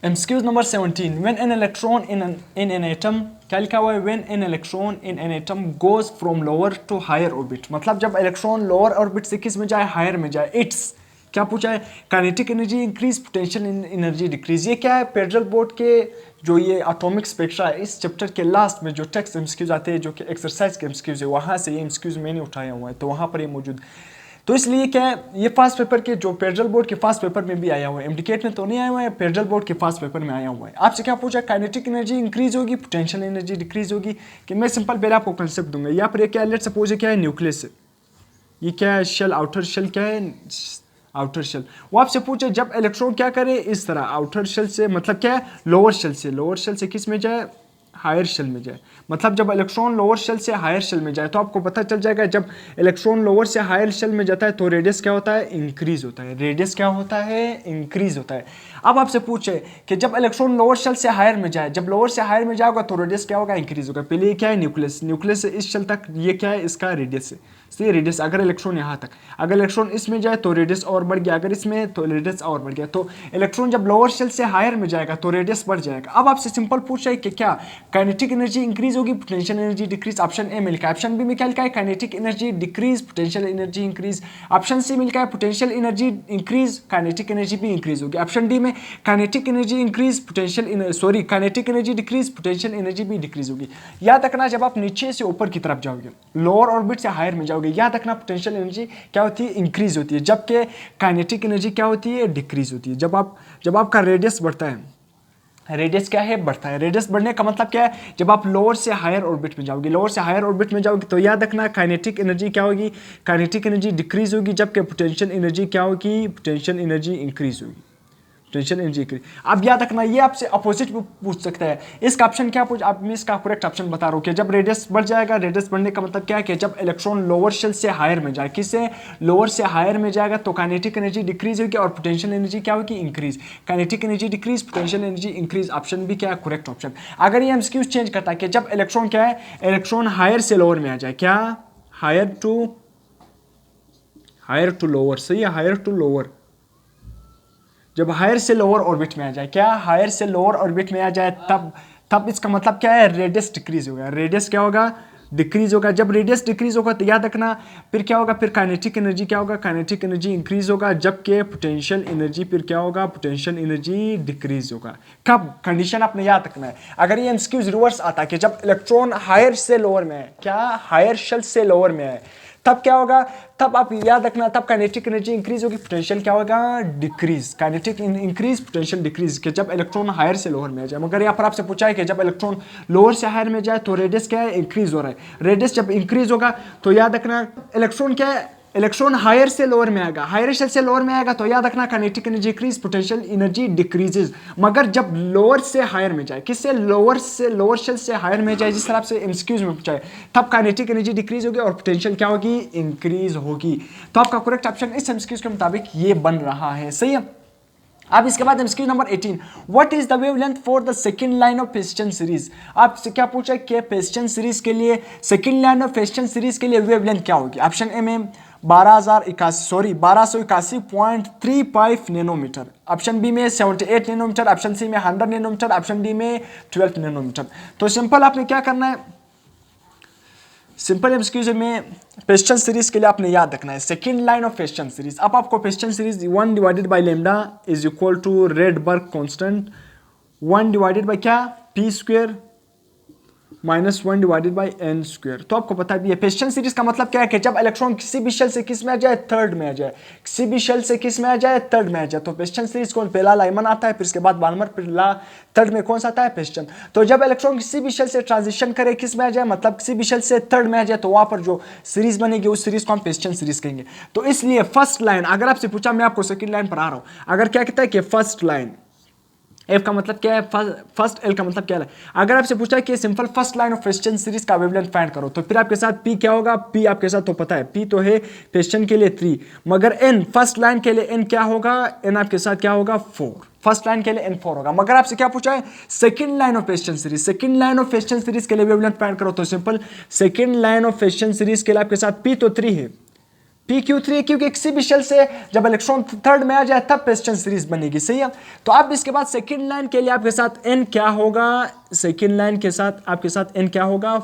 MCQs number 17 when an electron in an atom, क्या लिखा हुआ है, when an electron in an atom goes from lower to higher orbit, मतलब जब electron lower orbit से किस में जाए, हायर में जाए, इट्स क्या पूछा है, kinetic energy increase, potential energy decrease. ये क्या है, पेड्रल बोर्ड के जो ये एटॉमिक स्पेक्ट्रा है इस चैप्टर के लास्ट में जो टेक्स्ट एमसीक्यूज आते हैं जो कि एक्सरसाइज के एमसीक्यूज है, वहां से ये एमसीक्यूज मैंने उठाया हुआ है, तो वहां पर ये मौजूद। तो इसलिए क्या है, ये फास्ट पेपर के जो पेड्रल बोर्ड के फास्ट पेपर में भी आया हुआ है, एमडीकेट में तो नहीं आया हुआ है, पेड्रल बोर्ड के फास्ट पेपर में आया हुआ है। आपसे क्या पूछा, काइनेटिक एनर्जी इंक्रीज होगी, पोटेंशियल एनर्जी डिक्रीज होगी, कि मैं सिंपल पहले आपको कंसेप्ट दूंगा। यहाँ पर क्या है, लेट सपोज क्या है, न्यूक्लियस है, ये क्या है, शेल, आउटर शेल, क्या है, आउटर शेल। वो आपसे पूछे जब इलेक्ट्रॉन क्या करे, इस तरह आउटर शेल से, मतलब क्या है, लोअर शेल से, लोअर शेल से किस में जाए, हायर शेल में जाए। मतलब जब इलेक्ट्रॉन लोअर शेल से हायर शेल में जाए तो आपको पता चल जाएगा, जब इलेक्ट्रॉन लोअर से हायर शेल में जाता है तो रेडियस क्या होता है, इंक्रीज होता है। रेडियस क्या होता है, इंक्रीज होता है। अब आपसे पूछे कि जब इलेक्ट्रॉन लोअर शेल से हायर में जाए, जब लोअर से हायर में जाएगा तो रेडियस क्या होगा, इंक्रीज होगा। पहले ये क्या है, न्यूक्लियस, न्यूक्लियस से इस शेल तक ये क्या है, इसका रेडियस है। ये रेडियस, अगर इलेक्ट्रॉन यहाँ तक, अगर इलेक्ट्रॉन इसमें जाए तो रेडियस और बढ़ गया, अगर इसमें तो रेडियस और बढ़ गया। तो इलेक्ट्रॉन जब लोअर शेल से हायर में जाएगा तो रेडियस बढ़ जाएगा। अब आपसे सिंपल पूछ रहा है कि क्या काइनेटिक एनर्जी इंक्रीज होगी, potential energy decrease. Option A में लिखा है, ऑप्शन बी में क्या लिखा है, kinetic energy decrease, potential energy increase. Option C में लिखा है potential energy increase, kinetic energy भी इंक्रीज होगी। ऑप्शन डी में kinetic energy increase, kinetic energy decrease, potential energy भी डिक्रीज होगी। याद रखना, जब आप नीचे से ऊपर की तरफ जाओगे, लोअर ऑर्बिट से हायर में जाओगे, याद रखना पोटेंशियल एनर्जी क्या होती है, इंक्रीज होती है, जबकि काइनेटिक एनर्जी क्या होती है, डिक्रीज होती है। जब आपका रेडियस बढ़ता है, रेडियस क्या है, बढ़ता है। रेडियस बढ़ने का मतलब क्या है, जब आप लोअर से हायर ऑर्बिट में जाओगे, लोअर से हायर ऑर्बिट में जाओगे तो याद रखना काइनेटिक एनर्जी क्या होगी, काइनेटिक एनर्जी डिक्रीज होगी, जबकि पोटेंशियल एनर्जी क्या होगी, पोटेंशियल एनर्जी इंक्रीज होगी, पोटेंशियल एनर्जी इंक्रीज। अब याद रखना, ये आपसे अपोजिट पूछ सकता है, इसका ऑप्शन क्या पूछ, अब मैं इसका करेक्ट ऑप्शन बता रहा हूँ कि जब रेडियस बढ़ जाएगा, रेडियस बढ़ने का मतलब क्या है कि जब इलेक्ट्रॉन लोअर शेल से हायर में जाए, किससे, लोअर से हायर में जाएगा तो काइनेटिक एनर्जी डिक्रीज होगी और पोटेंशियल एनर्जी क्या होगी, increase. Kinetic energy decrease, potential energy increase. Option भी क्या है, करेक्ट ऑप्शन। अगर ये एमसीक्यूज चेंज करता है कि जब इलेक्ट्रॉन क्या है, इलेक्ट्रॉन हायर से लोअर में आ जाए, क्या, हायर टू लोअर, सही है, हायर टू लोअर, जब हायर से लोअर ऑर्बिट में आ जाए, क्या, हायर से लोअर ऑर्बिट में आ जाए, तब इसका मतलब क्या है, रेडियस डिक्रीज होगा। रेडियस क्या होगा, डिक्रीज होगा। जब रेडियस डिक्रीज होगा तो याद रखना फिर क्या होगा, फिर काइनेटिक एनर्जी क्या होगा, काइनेटिक एनर्जी इंक्रीज होगा, जबकि पोटेंशियल एनर्जी फिर क्या होगा, पोटेंशियल एनर्जी डिक्रीज होगा। कब, कंडीशन आपने याद रखना है। अगर ये एमसीक्यूज रिवर्स आता है कि जब इलेक्ट्रॉन हायर से लोअर में है, क्या, हायर शेल से लोअर में है, तब क्या होगा, तब आप याद रखना, तब काइनेटिक एनर्जी इंक्रीज होगी, पोटेंशियल क्या होगा, decrease. Kinetic increase, potential decrease, कि जब इलेक्ट्रॉन हायर से लोअर में जाए। मगर यहाँ पर आपसे पूछा है कि जब इलेक्ट्रॉन लोअर से हायर में जाए तो रेडियस क्या है, इंक्रीज हो रहा है। रेडियस जब इंक्रीज होगा तो याद रखना इलेक्ट्रॉन क्या है, इलेक्ट्रॉन हायर से लोअर में आएगा, हायर शेल से लोअर में आएगा तो याद रखना kinetic energy increase, potential energy decreases. मगर जब लोअर से हायर में जाए, किससे, लोअर शेल से हायर में जाए, जिस तरह से एमसीक्यूज में पूछा है, तब काइनेटिक एनर्जी डिक्रीज होगी और पोटेंशियल क्या होगी, इंक्रीज होगी। तो आपका करेक्ट ऑप्शन इस एमसीक्यूज के मुताबिक ये बन रहा है, सही है। अब इसके बाद MCQ number 18, what is the wavelength for the second line of piston series. आपसे क्या पूछा है कि पिस्टन सीरीज के लिए, second line of piston series के लिए वेवलेंथ क्या होगी। ऑप्शन ए में 1281.35 नैनोमीटर, ऑप्शन बी में 78 नैनोमीटर, ऑप्शन सी में 100 नैनोमीटर, ऑप्शन डी में 12 नैनोमीटर। तो सिंपल आपने क्या करना है, सिंपल एमसीक्यूज में पिस्टन सीरीज के लिए आपने याद रखना है second line of piston series. अब आपको Paschen series 1 divided by lambda is equal to Rydberg constant 1 divided by क्या, p square minus 1 divided by N square. तो आपको पता है पिस्टन सीरीज का मतलब क्या है कि जब इलेक्ट्रॉन किसी भी शेल से किस में आ जाए, थर्ड में आ जाए, किसी भी शेल से किस में आ जाए, थर्ड में आ जाए। तो पिस्टन सीरीज कौन, पहला लाइमन आता है, फिर इसके बाद बार्मर, फिर थर्ड में कौन सा आता है, पिस्टन। तो जब इलेक्ट्रॉन किसी भी शेल से ट्रांजिशन करे, किस में आ जाए, मतलब किसी भी शेल से थर्ड में आ जाए, तो वहां पर जो सीरीज बनेगी उस सीरीज को हम पिस्टन सीरीज कहेंगे। तो इसलिए फर्स्ट लाइन, अगर आपसे पूछा, मैं आपको सेकंड लाइन पढ़ा रहा हूं, अगर क्या कहता है कि फर्स्ट लाइन, एफ का मतलब क्या है, फर्स्ट, एल का मतलब क्या है। अगर आपसे पूछा है कि simple first line of piston series का वेवलेंथ फाइंड करो, तो फिर आपके साथ पी क्या होगा, पी आपके साथ तो पता है, पी तो है पिस्टन के लिए 3, मगर एन फर्स्ट लाइन के लिए एन क्या होगा, एन आपके साथ क्या होगा, 4। फर्स्ट लाइन के लिए एन 4 होगा। मगर आपसे क्या पूछा है, second line of piston series, second line of piston series के लिए वेवलेंथ फाइंड करो, तो simple second line of piston series के लिए आपके साथ पी तो 3 है, PQ3 क्योंकि किसी भी शेल से जब इलेक्ट्रॉन थर्ड में आ जाए तब पिस्टन सीरीज बनेगी, सही है। तो अब इसके बाद सेकंड लाइन के लिए आपके साथ n क्या होगा, सेकंड लाइन के साथ आपके साथ n क्या होगा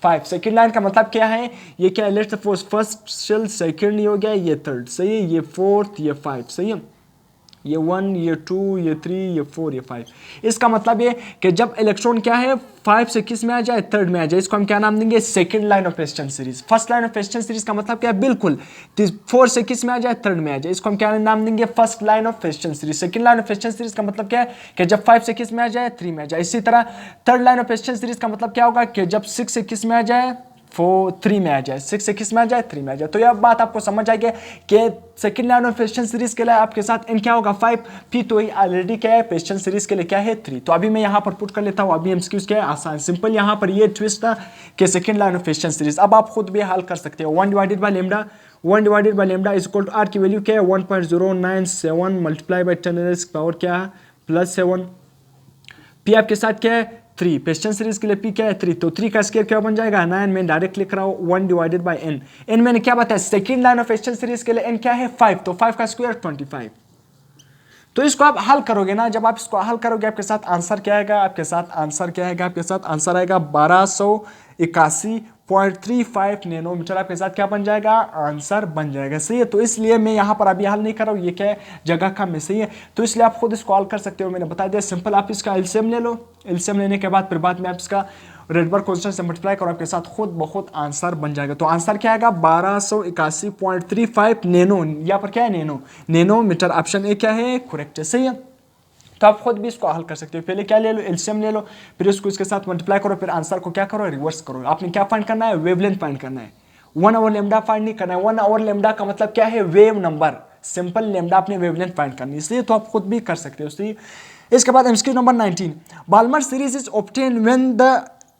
5 सेकंड लाइन का मतलब क्या है, ये क्या है, let's suppose first shell, second ये हो गया, ये थर्ड, सही है, ये फोर्थ, ये 5, सही है, ये 1, ये 2, ये 3, ये 4, ये 5। इसका मतलब ये कि जब इलेक्ट्रॉन क्या है 5 से किस में आ जाए, थर्ड में आ जाए, इसको हम क्या नाम देंगे, second line of piston series. First line of piston series का मतलब क्या है, बिल्कुल 4 से किस में आ जाए, थर्ड में आ जाए, इसको हम क्या नाम देंगे, first line of piston series. Second line of piston series का मतलब क्या है कि जब 5 से किस में आ जाए, 3 में आ जाए। इसी तरह third line of piston series का मतलब क्या होगा कि जब 6 से किस में आ जाए, 3 में आ जाए, 6 से किस में आ जाए, 3 में आ जाए। तो यह बात आपको समझ आएगी कि second line of piston series के लिए आपके साथ n क्या होगा 5, p तो ये ऑलरेडी क्या है, पिस्टन सीरीज के लिए क्या है 3। तो अभी मैं यहाँ पर पुट कर लेता हूँ, अभी एमसीक्यूज क्या है, आसान सिंपल। यहाँ पर ये ट्विस्ट था कि second line of piston series. अब आप खुद भी हल कर सकते हो। 1 divided by lambda, 1 divided by lambda is equal to r की वैल्यू क्या है 1.097 मल्टीप्लाई बाय 10 पावर क्या है +7। p आपके साथ क्या है 3, पिस्टन सीरीज के लिए p क्या है 3, तो 3 का स्क्वायर क्या बन जाएगा 9। मैं डायरेक्ट लिख रहा हूँ 1 डिवाइडेड बाय n मैंने क्या बताया, second line of piston series के लिए n क्या है 5, तो 5 का स्क्वायर 25। तो इसको आप हल करोगे ना, जब आप इसको हल करोगे आपके साथ आंसर क्या आएगा, आपके साथ आंसर क्या आएगा, आपके साथ आंसर आएगा 1281.35 नैनोमीटर। आपके साथ क्या बन जाएगा, आंसर बन जाएगा, सही है। तो इसलिए मैं यहाँ पर अभी हल नहीं कर रहा हूँ, ये क्या है जगह कम है, सही है। तो इसलिए आप खुद इसको हल कर सकते हो, मैंने बता दिया सिंपल। आप इसका एलसीएम ले लो, एलसीएम लेने के बाद फिर बाद में आप इसका रेडबर्ग कांस्टेंट से मल्टीप्लाई करो, आपके साथ खुद बहुत आंसर बन जाएगा। तो आंसर क्या आएगा 1281.35 नैनो, यहाँ पर क्या है नैनोमीटर। ऑप्शन ए क्या है करेक्ट है, सही है। तो आप खुद भी इसको हल कर सकते हो। पहले क्या ले लो, एलसीएम ले लो, फिर उसको इसके साथ मल्टीप्लाई करो, फिर आंसर को क्या करो, रिवर्स करो। आपने क्या फाइंड करना है, वेवलेंथ फाइंड करना है। 1 ओवर लेमडा फाइंड नहीं करना है। 1 ओवर लेमडा का मतलब क्या है, वेव नंबर, सिंपल लेमडा अपने वेवलेंथ फाइंड करनी है, इसलिए तो आप खुद भी कर सकते हो, सही। इसके बाद MCQ number 19, Balmer series is obtain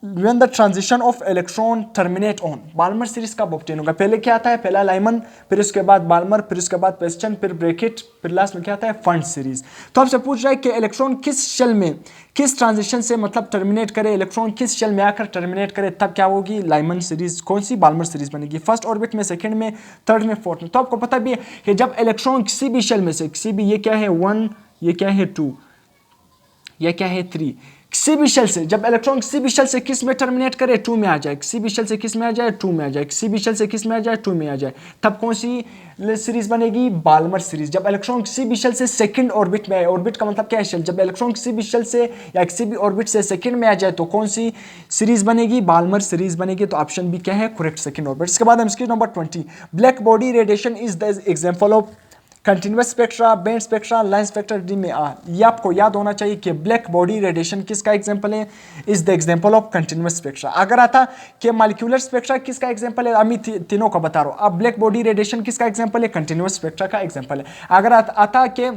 when the transition of electron terminate on। Balmer series कब ऑब्टेन होगा, पहले क्या आता है, पहला लाइमन, फिर उसके बाद बाल्मर, फिर उसके बाद पिस्टन, फिर ब्रैकेट, फिर लास्ट में क्या आता है फंड सीरीज। तो आपसे पूछ रहा है कि इलेक्ट्रॉन किस शेल में किस ट्रांजिशन से मतलब टर्मिनेट करे, इलेक्ट्रॉन किस शेल में आकर टर्मिनेट करे, तब क्या होगी लाइमन सीरीज, कौन सी बाल्मर सीरीज बनेगी, फर्स्ट ऑर्बिट में, सेकंड में, थर्ड में, फोर्थ में। तो आपको पता भी है कि जब इलेक्ट्रॉन किसी भी शेल में से, किसी भी, ये क्या है 1, ये क्या है 2, ये क्या है 3, किसी भी शेल से जब इलेक्ट्रॉन किसी भी शेल से किस में टर्मिनेट करे, 2 में आ जाए, किसी भी शेल से किस में आ जाए, 2 में आ जाए, किसी भी शेल से किस में आ जाए, 2 में आ जाए, तब कौन सी सीरीज बनेगी, बाल्मर सीरीज। जब इलेक्ट्रॉन किसी भी शेल से सेकंड ऑर्बिट में आए, ऑर्बिट का मतलब क्या है शेल, जब इलेक्ट्रॉन किसी भी शेल से या किसी भी ऑर्बिट से सेकंड में आ जाए तो कौन सी सीरीज बनेगी, बाल्मर सीरीज बनेगी। तो ऑप्शन बी क्या है करेक्ट, सेकंड ऑर्बिट। इसके बाद MCQ number 20, black body radiation is the example of continuous spectra, band spectra, line spectra, D में आ। ये आपको याद होना चाहिए कि ब्लैक बॉडी रेडिएशन किसका एग्जांपल है, is the example of continuous spectra. अगर आता कि मॉलिक्यूलर स्पेक्ट्रा किसका एग्जांपल है, अभी तीनों का बता रहा हूं। अब ब्लैक बॉडी रेडिएशन किसका एग्जांपल है, कंटिन्यूअस स्पेक्ट्रा का एग्जांपल है। अगर आता कि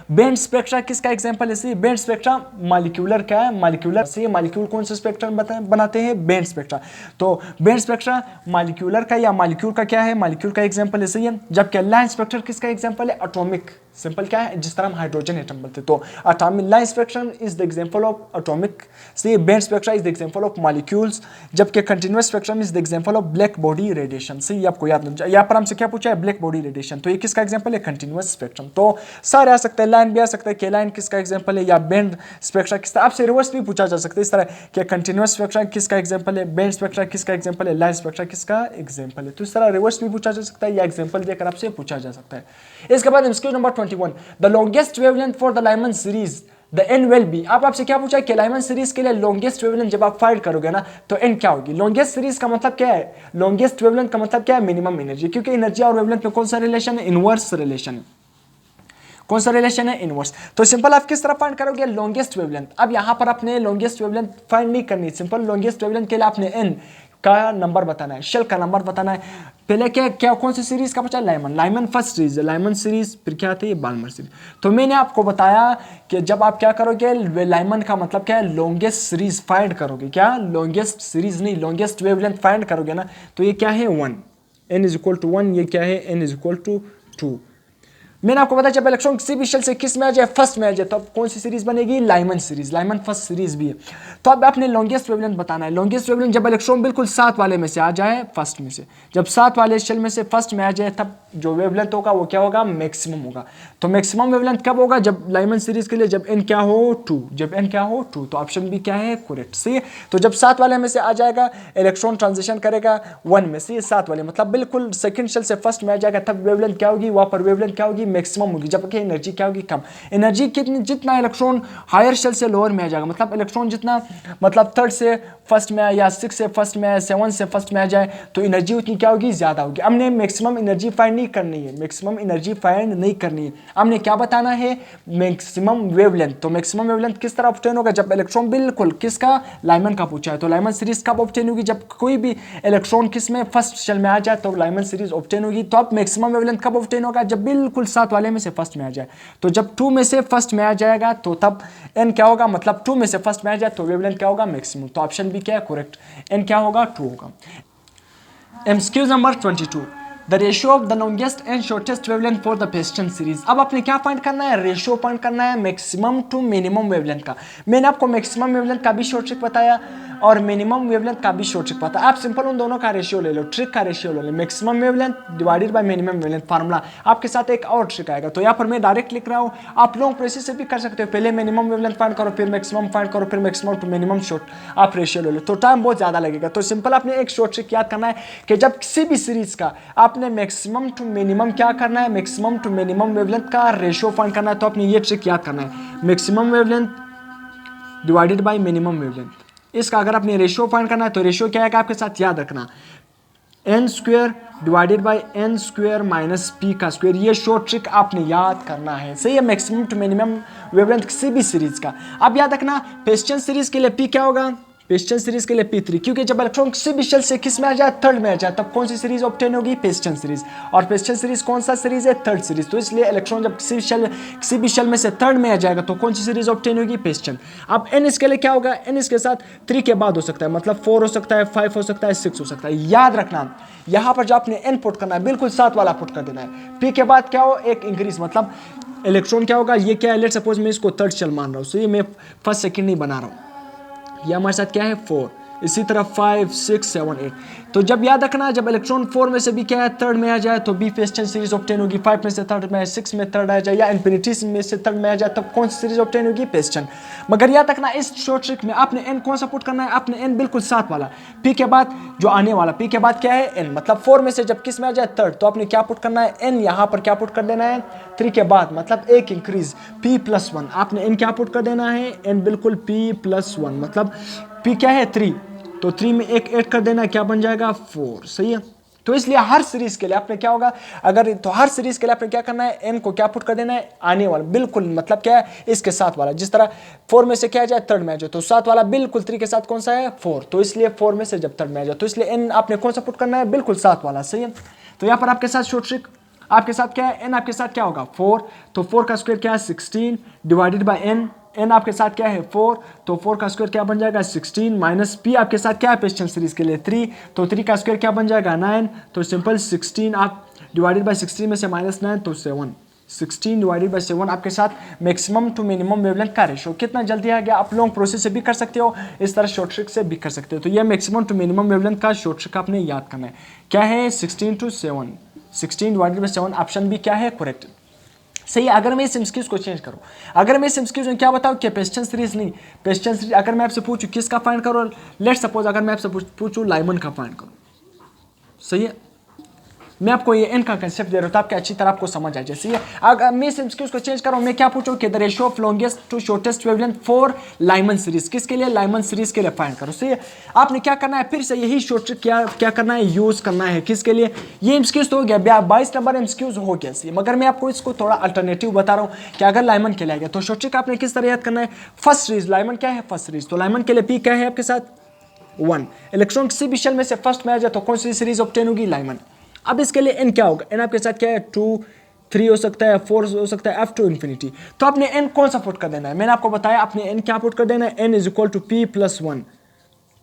बैंड स्पेक्ट्रा किसका एग्जांपल है, बैंड स्पेक्ट्रा मॉलिक्यूलर क्या है, मॉलिक्यूलर से मॉलिक्यूल कौन से स्पेक्ट्रम बनाते हैं, बैंड स्पेक्ट्रा। तो बैंड स्पेक्ट्रा मॉलिक्यूलर का या मॉलिक्यूल का क्या है, मॉलिक्यूल का एग्जांपल है, सही है। जबकि लाइन स्पेक्ट्रम किसका एग्जांपल है, एटॉमिक, सिंपल क्या है, जिस तरह हम हाइड्रोजन एटम बोलते हैं। तो atomic line spectrum is the example of atomic, सही। Band spectra is the example of molecules, जबकि continuous spectrum is the example of black body radiation, सही। आपको याद नहीं, यहाँ पर हमसे क्या पूछा है, ब्लैक बॉडी रेडिएशन, तो ये किसका एग्जांपल है, कंटीन्यूअस स्पेक्ट्रम। तो सारे आ सकते हैं, लाइन भी आ सकता है, लाइन किसका एग्जांपल है, या बैंड स्पेक्ट्रा किसका। आपसे रिवर्स भी पूछा जा सकता है इस तरह कि कंटीन्यूअस स्पेक्ट्रा किसका एग्जांपल है, बैंड स्पेक्ट्रा किसका एग्जांपल है, लाइन स्पेक्ट्रा किसका एग्जांपल है। तो इस तरह रिवर्स भी पूछा जा सकता है या एग्जांपल देकर आपसे पूछा जा सकता है। इसके बाद MCQ number 21, the longest wavelength for the Lyman series the N will be. अब आपसे क्या पूछा है कि लाइमन सीरीज के लिए लॉन्गेस्ट वेवलेंथ जब आप फाइंड करोगे ना तो एन क्या होगी। लॉन्गेस्ट सीरीज का मतलब क्या है, लॉन्गेस्ट वेवलेंथ का मतलब क्या है, मिनिमम एनर्जी, क्योंकि एनर्जी और वेवलेंथ में कौन सा रिलेशन है, इनवर्स रिलेशन है। कौन सा रिलेशन है, इनवर्स। तो सिंपल आप किस तरह फाइंड करोगे, लॉन्गेस्ट वेवलेंथ। अब यहाँ पर अपने लॉन्गेस्ट वेवलेंथ फाइंड नहीं करनी, सिंपल लॉन्गेस्ट वेवलेंथ के लिए आपने एन का नंबर बताना है, शेल का नंबर बताना है। पहले क्या कौन सी सीरीज का पूछा, Lyman first series, Lyman series, फिर क्या आती है, बाल्मर सीरीज। तो मैंने आपको बताया कि जब आप क्या करोगे, लाइमन का मतलब क्या है, लॉन्गेस्ट सीरीज फाइंड करोगे, क्या लॉन्गेस्ट सीरीज नहीं, लॉन्गेस्ट वेवलेंथ फाइंड करोगे ना, तो ये क्या है 1, n इज इक्वल टू 1, ये क्या है n इज इक्वल टू 2। मैंने आपको बताया जब इलेक्ट्रॉन किसी भी शेल से किस में आ जाए, फर्स्ट में आ जाए, तो अब कौन सी सीरीज बनेगी, Lyman series. Lyman first series भी है। तो अब आपने लॉन्गेस्ट वेवलेंथ बताना है। लॉन्गेस्ट वेवलेंथ जब इलेक्ट्रॉन बिल्कुल साथ वाले में से आ जाए, फर्स्ट में से, जब साथ वाले शेल में से फर्स्ट में आ जाए, तब जो वेवलेंथ होगा वो क्या होगा, मैक्सिमम होगा। तो मैक्सिमम वेवलेंथ कब होगा, जब लाइमन सीरीज के लिए जब n क्या हो 2, जब n क्या हो 2। तो ऑप्शन बी क्या है, करेक्ट। सही है। तो जब साथ वाले में से आ जाएगा, इलेक्ट्रॉन ट्रांजिशन करेगा 1 में से, साथ वाले मतलब बिल्कुल सेकंड शेल से फर्स्ट में आ जाएगा, तब वेवलेंथ क्या होगी, वहां पर वेवलेंथ क्या होगी, मैक्सिमम होगी, जबकि एनर्जी क्या होगी, कम। एनर्जी कितनी, जितना इलेक्ट्रॉन हायर शेल से लोअर में आ जाएगा, मतलब इलेक्ट्रॉन जितना, मतलब थर्ड से फर्स्ट में आए या 6 से फर्स्ट में आए, 7 से फर्स्ट में आ जाए, तो एनर्जी उतनी क्या होगी, ज्यादा होगी। हमने मैक्सिमम एनर्जी फाइंड नहीं करनी है, मैक्सिमम एनर्जी फाइंड नहीं करनी है, हमने क्या बताना है, मैक्सिमम वेवलेंथ। तो मैक्सिमम वेवलेंथ किस तरह ऑब्टेन होगा, जब इलेक्ट्रॉन बिल्कुल किसका, लाइमन का पूछा है। तो लाइमन सीरीज कब ऑब्टेन होगी, जब कोई भी इलेक्ट्रॉन किस में, फर्स्ट शेल में आ जाए, तो लाइमन सीरीज ऑब्टेन होगी। तो अब मैक्सिमम वेवलेंथ कब ऑब्टेन होगा, जब बिल्कुल साथ वाले में से फर्स्ट में आ जाए। तो जब 2 में से फर्स्ट में आ जाएगा, तो तब n क्या होगा, मतलब 2 में से फर्स्ट में आ जाए, तो वेवलेंथ क्या होगा, मैक्सिमम। तो ऑप्शन बी क्या है, करेक्ट। n क्या होगा, 2 होगा। MCQ number 22, the ratio of the longest and shortest wavelength for the Paschen series. अब आपने क्या फाइंड करना है, रेशियो फाइंड करना है मैक्सिमम टू मिनिमम वेवलेंथ का। मैंने आपको मैक्सिमम वेवलेंथ का भी शॉर्ट ट्रिक बताया और मिनिमम वेवलेंथ का भी शॉर्ट ट्रिक बताया। आप सिंपल उन दोनों का रेशियो ले लो, ट्रिक का रेशियो ले लो, maximum wavelength divided by minimum wavelength formula. आपके साथ एक और ट्रिक आएगा, तो यहाँ पर मैं डायरेक्ट लिख रहा हूँ, आप लॉन्ग प्रोसेस से भी कर सकते हो। पहले मिनिमम वेवलेंथ फाइंड करो, फिर मैक्सिमम फाइंड करो, फिर मैक्सिमम टू मिनिमम शॉर्ट आप रेशियो ले लो, तो टाइम बहुत ज्यादा लगेगा। तो सिंपल आपने एक शॉर्ट ट्रिक याद करना है कि जब किसी भी सीरीज का आपने मैक्सिमम टू मिनिमम क्या करना है, मैक्सिमम टू मिनिमम वेवलेंथ का रेशियो फाइंड करना है, तो आपने ये ट्रिक याद करना है, maximum wavelength divided by minimum wavelength. इसका अगर आपने रेशियो फाइंड करना है, तो रेशियो क्या है आपके साथ याद रखना, n square divided by n square minus p का स्क्वायर। ये शॉर्ट ट्रिक आपने याद करना है। सही है, मैक्सिमम टू मिनिमम वेवलेंथ किसी भी सीरीज का। अब याद रखना, पेस्टन सीरीज के लिए p क्या होगा, पेस्टन सीरीज के लिए P3, क्योंकि जब इलेक्ट्रॉन किसी भी शेल से किस में आ जाए, थर्ड में आ जाए, तब कौन सी सीरीज ऑब्टेन होगी, पेस्टन सीरीज। और पेस्टन सीरीज कौन सा सीरीज है, थर्ड सीरीज। तो इसलिए इलेक्ट्रॉन जब किसी भी शेल में से थर्ड में आ जाएगा, तो कौन सी सीरीज ऑब्टेन होगी, पेस्टन। अब n इसके लिए क्या होगा, n इसके साथ 3 के बाद हो सकता है, मतलब 4 हो सकता है, 5 हो सकता है, 6 हो सकता है। याद रखना, यहाँ पर जो आपने n पुट करना है, बिल्कुल साथ वाला पुट कर देना है। p के बाद क्या हो, एक इंक्रीज, मतलब इलेक्ट्रॉन क्या होगा, ये क्या है, लेट सपोज मैं इसको थर्ड शेल मान रहा हूँ, सो ये मैं फर्स्ट सेकंड नहीं बना रहा हूँ, ये हमारे साथ क्या है 4, इसी तरह 5, 6, 7, 8। तो जब याद रखना, जब इलेक्ट्रॉन 4 में से भी क्या है, थर्ड में आ जाए, तो बी पेस्टन सीरीज ऑब्टेन होगी। 5 में से थर्ड में, 6 में थर्ड आ जाए, या इन्फिनिटी में से थर्ड में आ जाए, तब कौन सी सीरीज ऑब्टेन होगी, पेस्टन। मगर याद रखना, इस शॉर्ट ट्रिक में आपने n कौन सा पुट करना है, आपने n बिल्कुल साथ वाला, p के बाद जो आने वाला, p के बाद क्या है n, मतलब 4 में से जब किस में आ जाए, थर्ड, तो आपने क्या पुट करना है, n यहाँ पर क्या पुट कर देना है, 3 के बाद, मतलब एक इंक्रीज p+1। आपने n क्या पुट कर देना है, n बिल्कुल p+1, मतलब p क्या है 3, तो 3 में एक ऐड कर देना, क्या बन जाएगा 4। सही है। तो इसलिए हर सीरीज के लिए आपने क्या होगा, अगर तो हर सीरीज के लिए आपने क्या करना है, n को क्या पुट कर देना है, आने वाला, बिल्कुल मतलब क्या है, इसके साथ वाला। जिस तरह 4 में से क्या आ जाए, थर्ड में आ जाए, तो साथ वाला बिल्कुल 3 के साथ कौन सा है, 4। तो इसलिए 4 में से जब थर्ड में आ जाए, तो इसलिए n आपने कौन सा पुट करना है, बिल्कुल साथ वाला। सही है। तो यहाँ पर आपके साथ शॉर्ट ट्रिक, आपके साथ क्या है, n आपके साथ क्या होगा 4, तो 4 का स्क्वायर क्या है 16 डिवाइडेड बाय n आपके साथ क्या है 4, तो 4 का स्क्वायर क्या बन जाएगा 16 माइनस p आपके साथ क्या है, पेस्टन सीरीज के लिए 3, तो 3 का स्क्वायर क्या बन जाएगा 9, तो सिंपल 16 आप डिवाइडेड बाय 16 में से -9, तो 7, 16 डिवाइडेड बाय 7 आपके साथ मैक्सिमम टू मिनिमम वेवलेंथ का रेशियो। कितना जल्दी आ गया, आप लॉन्ग प्रोसेस से भी कर सकते हो, इस तरह शॉर्ट ट्रिक से भी कर सकते हो। तो ये मैक्सिमम टू मिनिमम वेवलेंथ का शॉर्ट ट्रिक आपने याद करना है, क्या है 16 to 7, 16 divided by 7, option B क्या है, करेक्ट। सही है। अगर मैं इस एमसीक्यूज को चेंज करूं, अगर मैं इस एमसीक्यूज में क्या बताऊं कि पेस्टन सीरीज नहीं, पेस्टन सीरीज अगर मैं आपसे पूछूं किसका फाइंड करो, लेट सपोज अगर मैं आपसे पूछूं लाइमन का फाइंड करो, सही है, मैं आपको ये n का कंसेप्ट दे रहा हूं ताकि अच्छी तरह आपको समझ आ जाए। सही है। अगर मैं इस एमसीक्यूज को चेंज करूं, मैं क्या पूछूं कि the ratio of longest to shortest wavelength for Lyman series, किसके लिए, लाइमन सीरीज के लिए फाइंड करो। सही है। आपने क्या करना है, फिर से यही शॉर्ट ट्रिक क्या करना है, यूज करना है, किसके लिए, ये एमसीक्यूज तो हो गया 22 नंबर एमसीक्यूज हो गया। सही, मगर मैं आपको इसको थोड़ा अल्टरनेटिव बता रहा हूं कि अगर लाइमन के लिए आ गया, तो शॉर्ट ट्रिक आपने किस तरह याद करना है, फर्स्ट सीरीज, लाइमन क्या है फर्स्ट सीरीज, तो लाइमन के लिए पी क्या है आपके साथ 1, इलेक्ट्रॉन किसी भी शेल में से फर्स्ट में आ जाए, तो कौन सी सीरीज ऑब्टेन होगी, लाइमन। अब इसके लिए n क्या होगा, n आपके साथ क्या है 2, 3 हो सकता है, 4 हो सकता है, f टू इन्फिनिटी। तो आपने n कौन सा पुट कर देना है, मैंने आपको बताया आपने n क्या पुट कर देना है, n is equal to p+1,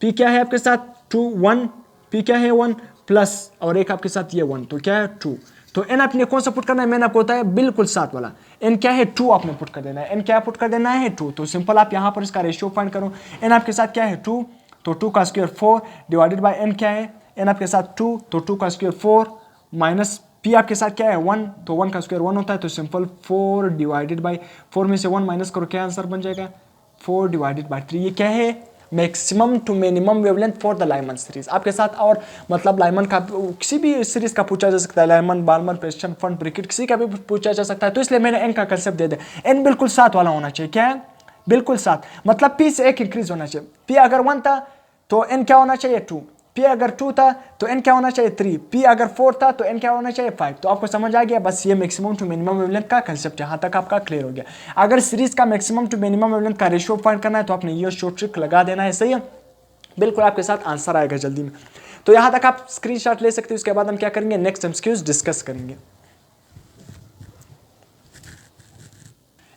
p क्या है आपके साथ 2, 1, p क्या है 1 प्लस और एक आपके साथ ये 1, तो क्या है 2, तो एन आपने कौन सा पुट करना है, मैंने आपको बताया बिल्कुल साथ वाला। एन क्या है 2 आपने पुट कर देना है, एन क्या पुट कर देना है 2। तो सिंपल आप यहाँ पर इसका रेशियो फाइंड करो। एन आपके साथ क्या है 2, तो 2 का स्क्वायर 4 डिवाइडेड बाय एन क्या है, एन आपके साथ 2, तो 2 का स्क्वायर 4 माइनस पी आपके साथ क्या है 1, तो 1 का स्क्वायर 1 होता है। तो सिंपल 4 डिवाइडेड बाय 4 में से 1 माइनस करो, क्या आंसर बन जाएगा 4 डिवाइडेड बाय 3। ये क्या है maximum to minimum wavelength for the Lyman series आपके साथ। और मतलब लाइमन का किसी भी सीरीज का पूछा जा सकता है, लाइमन, बालमन, प्रेस्टन, फंड, ब्रिकेट, किसी का भी पूछा जा सकता है। तो इसलिए मैंने एन का कंसेप्ट दे दिया। एन बिल्कुल साथ वाला होना चाहिए, क्या है बिल्कुल साथ, मतलब पी से 1 इंक्रीज होना चाहिए। पी अगर 1 था तो एन क्या होना चाहिए 2, पी अगर 2 था तो एन क्या होना चाहिए 3, पी अगर 4 था तो एन क्या होना चाहिए 5। तो आपको समझ आ गया, बस ये मैक्सिमम टू मिनिमम वेवलेंथ का कांसेप्ट यहाँ तक आपका क्लियर हो गया। अगर सीरीज का मैक्सिमम टू मिनिमम वेवलेंथ का रेशियो फाइंड करना है तो आपने ये शॉर्ट ट्रिक लगा देना है, सही है, बिल्कुल आपके साथ आंसर आएगा जल्दी में। तो यहाँ तक आप स्क्रीनशॉट ले सकते हो। उसके बाद हम क्या करेंगे, नेक्स्ट एमसीक्यूज डिस्कस करेंगे।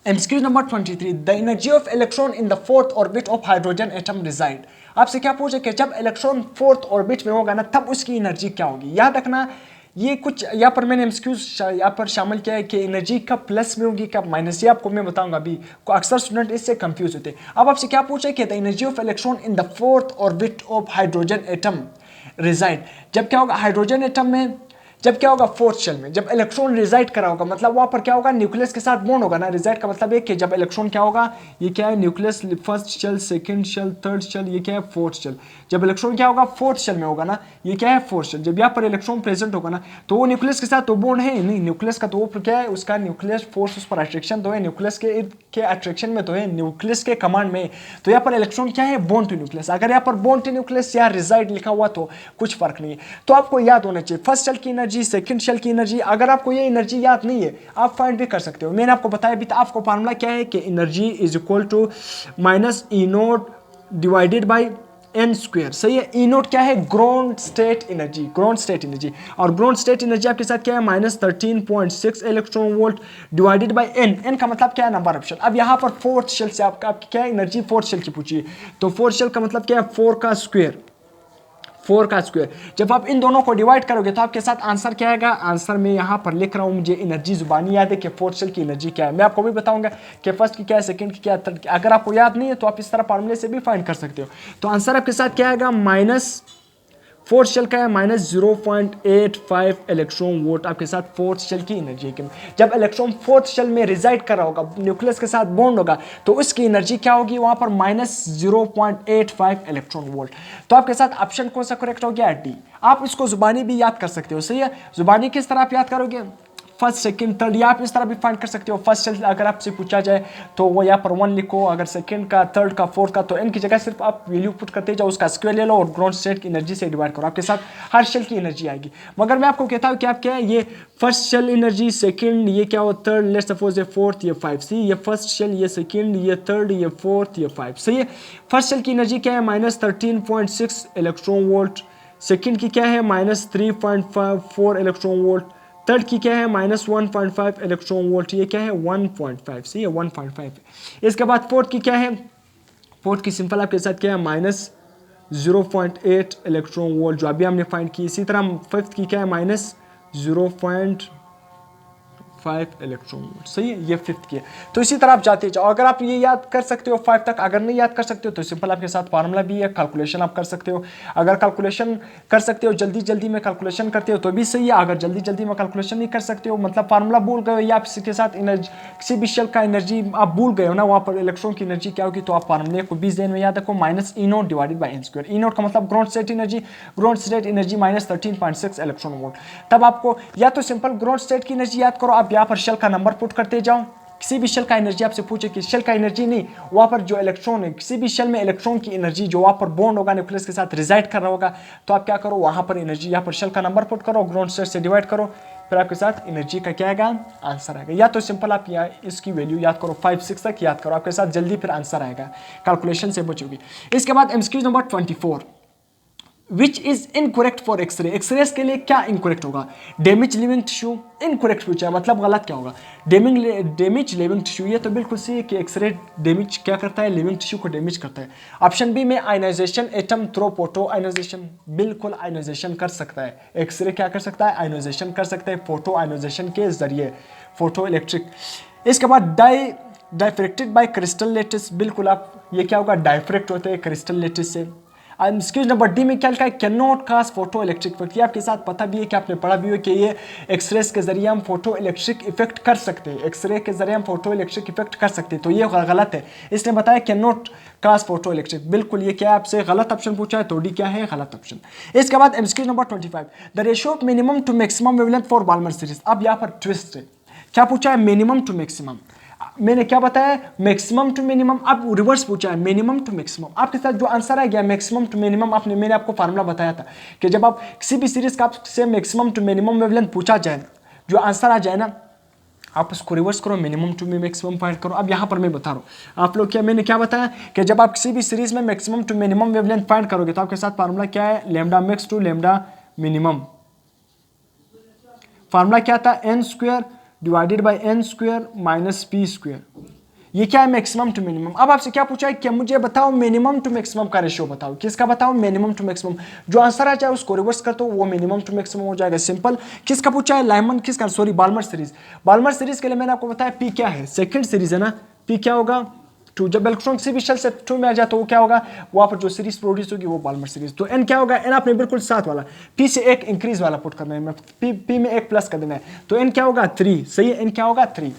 MCQs number 23, the energy of electron in the fourth orbit of hydrogen atom resides. आपसे क्या पूछे कि जब इलेक्ट्रॉन फोर्थ ऑर्बिट में होगा ना तब उसकी एनर्जी क्या होगी। याद रखना ये कुछ यहाँ पर मैंने एमसीक्यूज यहाँ पर शामिल किया है कि एनर्जी कब प्लस में होगी कब माइनस, ये आपको मैं बताऊंगा अभी। को अक्सर स्टूडेंट इससे कंफ्यूज होते हैं। अब आपसे क्या पूछे कि the energy of electron in the fourth orbit of hydrogen atom resides. जब क्या होगा हाइड्रोजन एटम में, जब क्या होगा फोर्थ शेल में, जब इलेक्ट्रॉन रिजाइड करा होगा, मतलब वहां पर क्या होगा न्यूक्लियस के साथ बॉन्ड होगा ना। रिजाइड का मतलब है कि जब इलेक्ट्रॉन क्या होगा, ये क्या है nucleus, first shell, second shell, third shell, ये क्या है फोर्थ शेल। जब इलेक्ट्रॉन क्या होगा फोर्थ शेल में होगा ना, ये क्या है फोर्थ शेल। जब यहाँ पर इलेक्ट्रॉन प्रेजेंट होगा ना तो वो न्यूक्लियस के साथ तो बॉन्ड है नहीं, न्यूक्लियस का तो वो क्या है, उसका न्यूक्लियस फोर्स उस पर अट्रैक्शन तो है, न्यूक्लियस के अट्रैक्शन में तो है, न्यूक्लियस के कमांड में। तो यहाँ पर इलेक्ट्रॉन क्या है बॉन्ड टू न्यूक्लियस। अगर यहाँ पर बॉन्ड टू न्यूक्लियस या रिजाइड लिखा हुआ तो कुछ फर्क नहीं है। तो आपको याद होना चाहिए फर्स्ट शेल की एनर्जी, सेकंड शेल की एनर्जी। अगर आपको ये एनर्जी याद नहीं है आप फाइंड भी कर सकते हो। मैंने आपको बताया भी था, आपको फार्मूला क्या है कि energy is equal to minus E naught divided by N square, सही है। ई नोट क्या है ground state energy, ground state energy. और ग्राउंड स्टेट एनर्जी आपके साथ क्या है minus 13.6 electron volt divided by N. N का मतलब क्या है नंबर ऑफ शेल। अब यहाँ पर फोर्थ शेल से आपकी क्या है एनर्जी फोर्थ शेल की पूछिए, तो फोर्थ शेल का मतलब क्या है 4 का स्क्वायर, 4 का स्क्वायर। जब आप इन दोनों को डिवाइड करोगे तो आपके साथ आंसर क्या आएगा। आंसर में यहाँ पर लिख रहा हूँ, मुझे एनर्जी जुबानी याद है कि फोर्थ शेल की एनर्जी क्या है। मैं आपको भी बताऊंगा कि फर्स्ट की क्या है, सेकंड की क्या है, थर्ड की। अगर आपको याद नहीं है तो आप इस तरह फार्मूले से भी फाइंड कर सकते हो। तो आंसर आपके साथ क्या आएगा माइनस फोर्थ शेल का है माइनस 0.85 इलेक्ट्रॉन वोल्ट आपके साथ फोर्थ शेल की एनर्जी है। जब इलेक्ट्रॉन फोर्थ शेल में रिजाइड कर रहा होगा, न्यूक्लियस के साथ बॉन्ड होगा, तो उसकी एनर्जी क्या होगी वहां पर माइनस 0.85 इलेक्ट्रॉन वोल्ट। तो आपके साथ ऑप्शन कौन सा करेक्ट हो गया डी। आप इसको जुबानी भी याद कर सकते हो, सही है। जुबानी किस तरह आप याद करोगे फर्स्ट सेकंड थर्ड, या आप इस तरह भी फाइंड कर सकते हो। फर्स्ट शेल अगर आपसे पूछा जाए तो वो यहाँ पर 1 लिखो, अगर सेकंड का, थर्ड का, फोर्थ का, तो इनकी जगह सिर्फ आप वैल्यू पुट करते जाओ, उसका स्क्वायर ले लो और ग्राउंड स्टेट की एनर्जी से डिवाइड करो, आपके साथ हर शेल की एनर्जी आएगी। मगर मैं आपको कहता हूँ कि आप क्या है ये फर्स्ट शेल एनर्जी, सेकंड ये क्या हो थर्ड, लेट्स सपोज ये फोर्थ, ये 5, सी ये फर्स्ट शेल, ये सेकंड, ये थर्ड, ये फोर्थ, ये 5, सही है। फर्स्ट शेल की एनर्जी क्या है माइनस 13.6 इलेक्ट्रॉन वोल्ट, सेकंड की क्या है माइनस 3.4 इलेक्ट्रॉन वोल्ट, थर्ड की क्या है माइनस 1.5 इलेक्ट्रॉन वोल्ट, ये क्या है 1.5, सही है 1.5। इसके बाद फोर्थ की क्या है, फोर्थ की सिंपल आपके साथ क्या है माइनस 0.8 इलेक्ट्रॉन वोल्ट जो अभी हमने फाइंड की। इसी तरह फिफ्थ की क्या है माइनस 0.5 इलेक्ट्रॉन वोल्ट, सही है, ये फिफ्थ की है। तो इसी तरह आप जाते जाओ। अगर आप ये याद कर सकते हो 5 तक, अगर नहीं याद कर सकते हो तो सिंपल आपके साथ फार्मूला भी है, कैलकुलेशन आप कर सकते हो। अगर कैलकुलेशन कर सकते हो, जल्दी जल्दी में कैलकुलेशन करते हो तो भी सही है। अगर जल्दी जल्दी में कैलकुलेशन नहीं कर सकते हो, मतलब फार्मूला भूल गए हो या इसके साथ एनर्जी किसी भी शेल का एनर्जी आप भूल गए हो ना, वहाँ पर इलेक्ट्रॉन की एनर्जी क्या होगी, तो आप फार्मूले को 20 दिन में याद रखो minus E naught divided by N square. E naught का मतलब ground state energy, ground state energy minus 13.6 electron volt. तब आपको या तो सिंपल ग्राउंड स्टेट की एनर्जी याद करो, आप यहाँ पर शेल का नंबर पुट करते जाओ। किसी भी शेल का एनर्जी आपसे पूछे कि शेल का एनर्जी नहीं, वहां पर जो इलेक्ट्रॉन है, किसी भी शेल में इलेक्ट्रॉन की एनर्जी जो वहां पर बॉन्ड होगा न्यूक्लियस के साथ रिजाइड कर रहा होगा, तो आप क्या करो वहां पर एनर्जी, यहाँ पर शेल का नंबर पुट करो, ग्राउंड स्टेट से डिवाइड करो, फिर आपके साथ एनर्जी का क्या आएगा आंसर आएगा। या तो सिंपल आप यहाँ इसकी वैल्यू याद करो 5 6 तक याद करो, आपके साथ जल्दी फिर आंसर आएगा, कैलकुलेशन से बचोगी। इसके बाद MCQ number 24, which is incorrect for X-ray, X-rays के लिए क्या इनकरेक्ट होगा? डैमेज लिविंग टिश्यू, इनकरेक्ट पूछा है, मतलब गलत क्या होगा? डैमेज लिविंग टिश्यू, ये तो बिल्कुल सही है कि एक्सरे डैमेज क्या करता है? लिविंग टिश्यू को डैमेज करता है। ऑप्शन बी में ionization atom through photo ionization, बिल्कुल आयनाइजेशन कर सकता है एक्सरे, क्या कर सकता है? आयनाइजेशन कर सकता है फोटो आयनाइजेशन के जरिए, फोटो इलेक्ट्रिक। इसके बाद डाइफ्रेक्टेड बाय क्रिस्टल लेटिस, बिल्कुल आप ये क्या होगा? डाइफ्रेक्ट होते हैं क्रिस्टल लेटिस से। एक्सक्यूज नंबर डी में क्या लिखा है? Can not cause photo electric effect, ये आपके साथ पता भी है कि आपने पढ़ा भी है कि ये एक्सरेस के जरिए हम फोटो इलेक्ट्रिक इफेक्ट कर सकते हैं, एक्सरे के जरिए हम फोटो इलेक्ट्रिक इफेक्ट कर सकते हैं, तो ये गलत है। इसने बताया can not cause photo electric, बिल्कुल ये क्या है? आपसे गलत ऑप्शन पूछा है, तो डी क्या है? गलत ऑप्शन। इसके बाद MCQs number 25, the ratio of minimum to maximum wavelength for Balmer series. अब यहाँ पर ट्विस्ट है, क्या पूछा है? मिनिमम टू मैक्सिमम, मैंने क्या बताया? Maximum to minimum. अब रिवर्स पूछा है, मिनिमम टू मैक्सिमम। आपके साथ जो आंसर आ गया मैक्सिमम टू मिनिमम, मैंने आपको फार्मूला बताया था कि जब आप किसी भी सीरीज का आपसे मैक्सिमम टू मिनिमम वेवलेंथ पूछा जाए, जो आंसर आ जाए ना, आप उसको रिवर्स करो, मिनिमम टू मैक्सिमम फाइंड करो। अब यहाँ पर मैं बता रहा हूँ आप लोग, क्या मैंने क्या बताया कि जब आप किसी भी सीरीज में maximum to minimum wavelength find करोगे तो आपके साथ फार्मूला क्या है? Lambda max to lambda minimum. Formula क्या था? N square divided by N square minus P square. ये क्या है? Maximum to minimum. अब आपसे क्या पूछा है कि मुझे बताओ मिनिमम टू मैक्सिमम का रेशियो बताओ, किसका बताओ? Minimum to maximum. जो आंसर आ जाए उसको रिवर्स कर दो, वो मिनिमम टू मैक्सिमम हो जाएगा, सिंपल। किसका पूछा है? लाइमन, किसका? Sorry, Balmer series. Balmer series के लिए मैंने आपको बताया पी क्या है? सेकंड सीरीज है ना, पी क्या होगा? 2। जब इलेक्ट्रॉन किसी भी शेल से 2 में आ जाए तो वो क्या होगा? वहां पर जो सीरीज प्रोड्यूस होगी वो बाल्मर सीरीज। तो एन क्या होगा? एन आपने बिल्कुल साथ वाला, पी से एक इंक्रीज वाला पुट करना है, पी में एक प्लस कर देना है, तो एन क्या होगा? 3। सही है, एन क्या होगा? 3।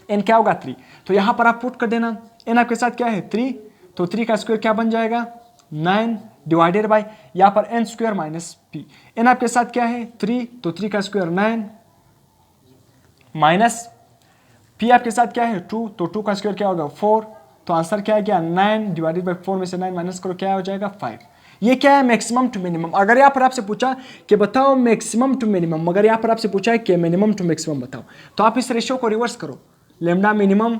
एन क्या होगा? 3। तो यहां पर आप पुट कर देना, एन आपके साथ क्या है? 3, तो 3 का स्क्वायर क्या बन जाएगा? 9 डिवाइडेड बाय यहां पर N square minus P. N आपके साथ क्या है? 3, तो 3 का स्क्वायर 9 माइनस पी आपके साथ क्या है? 2, तो 2 का स्क्वायर क्या होगा? 4। तो आंसर क्या है? क्या? 9 डिवाइडेड बाय 4 में से 9 माइनस करो, क्या हो जाएगा? 5। ये क्या है? Maximum to minimum. अगर यहाँ पर आपसे पूछा कि बताओ मैक्सिमम टू मिनिमम, मगर यहाँ पर आपसे पूछा है कि मिनिमम टू मैक्सिमम बताओ, तो आप इस रेशियो को रिवर्स करो, लेमडा मिनिमम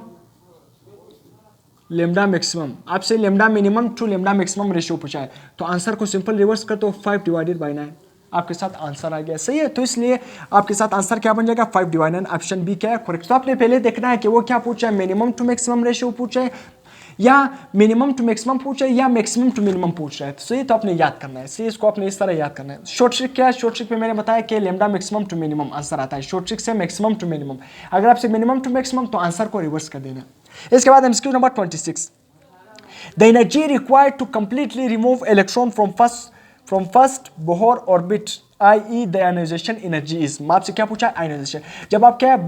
लेमडा मैक्सिमम। आपसे lambda minimum to lambda maximum ratio पूछा है, तो आंसर को सिंपल रिवर्स कर दो, 5 डिवाइडेड बाई 9, आपके साथ आंसर आ गया। सही है, तो इसलिए आपके साथ आंसर क्या बन जाएगा? 5 डिवाइड 9। ऑप्शन बी क्या है? करेक्ट। तो आपने पहले देखना है कि वो क्या पूछा है, मिनिमम टू मैक्सिमम रेशियो पूछा है या मिनिमम टू मैक्सिमम पूछा है या मैक्सिमम टू मिनिमम पूछ रहा है। तो ये तो आपने याद करना है, सही, इसको आपने इस तरह याद करना है। शॉर्ट ट्रिक क्या है? शॉर्ट ट्रिक में मैंने बताया कि lambda maximum to minimum answer आता है, शॉर्ट ट्रिक से मैक्सिमम टू मिनिमम। अगर आपसे मिनिमम टू मैक्सिमम, तो आंसर को रिवर्स कर देना। इसके बाद MCQ number 26, the energy required to completely remove electron from first Bohr orbit, i.e. the ionization energy is। आपसे क्या पूछा? आयनाइजेशन। जब आप क्या है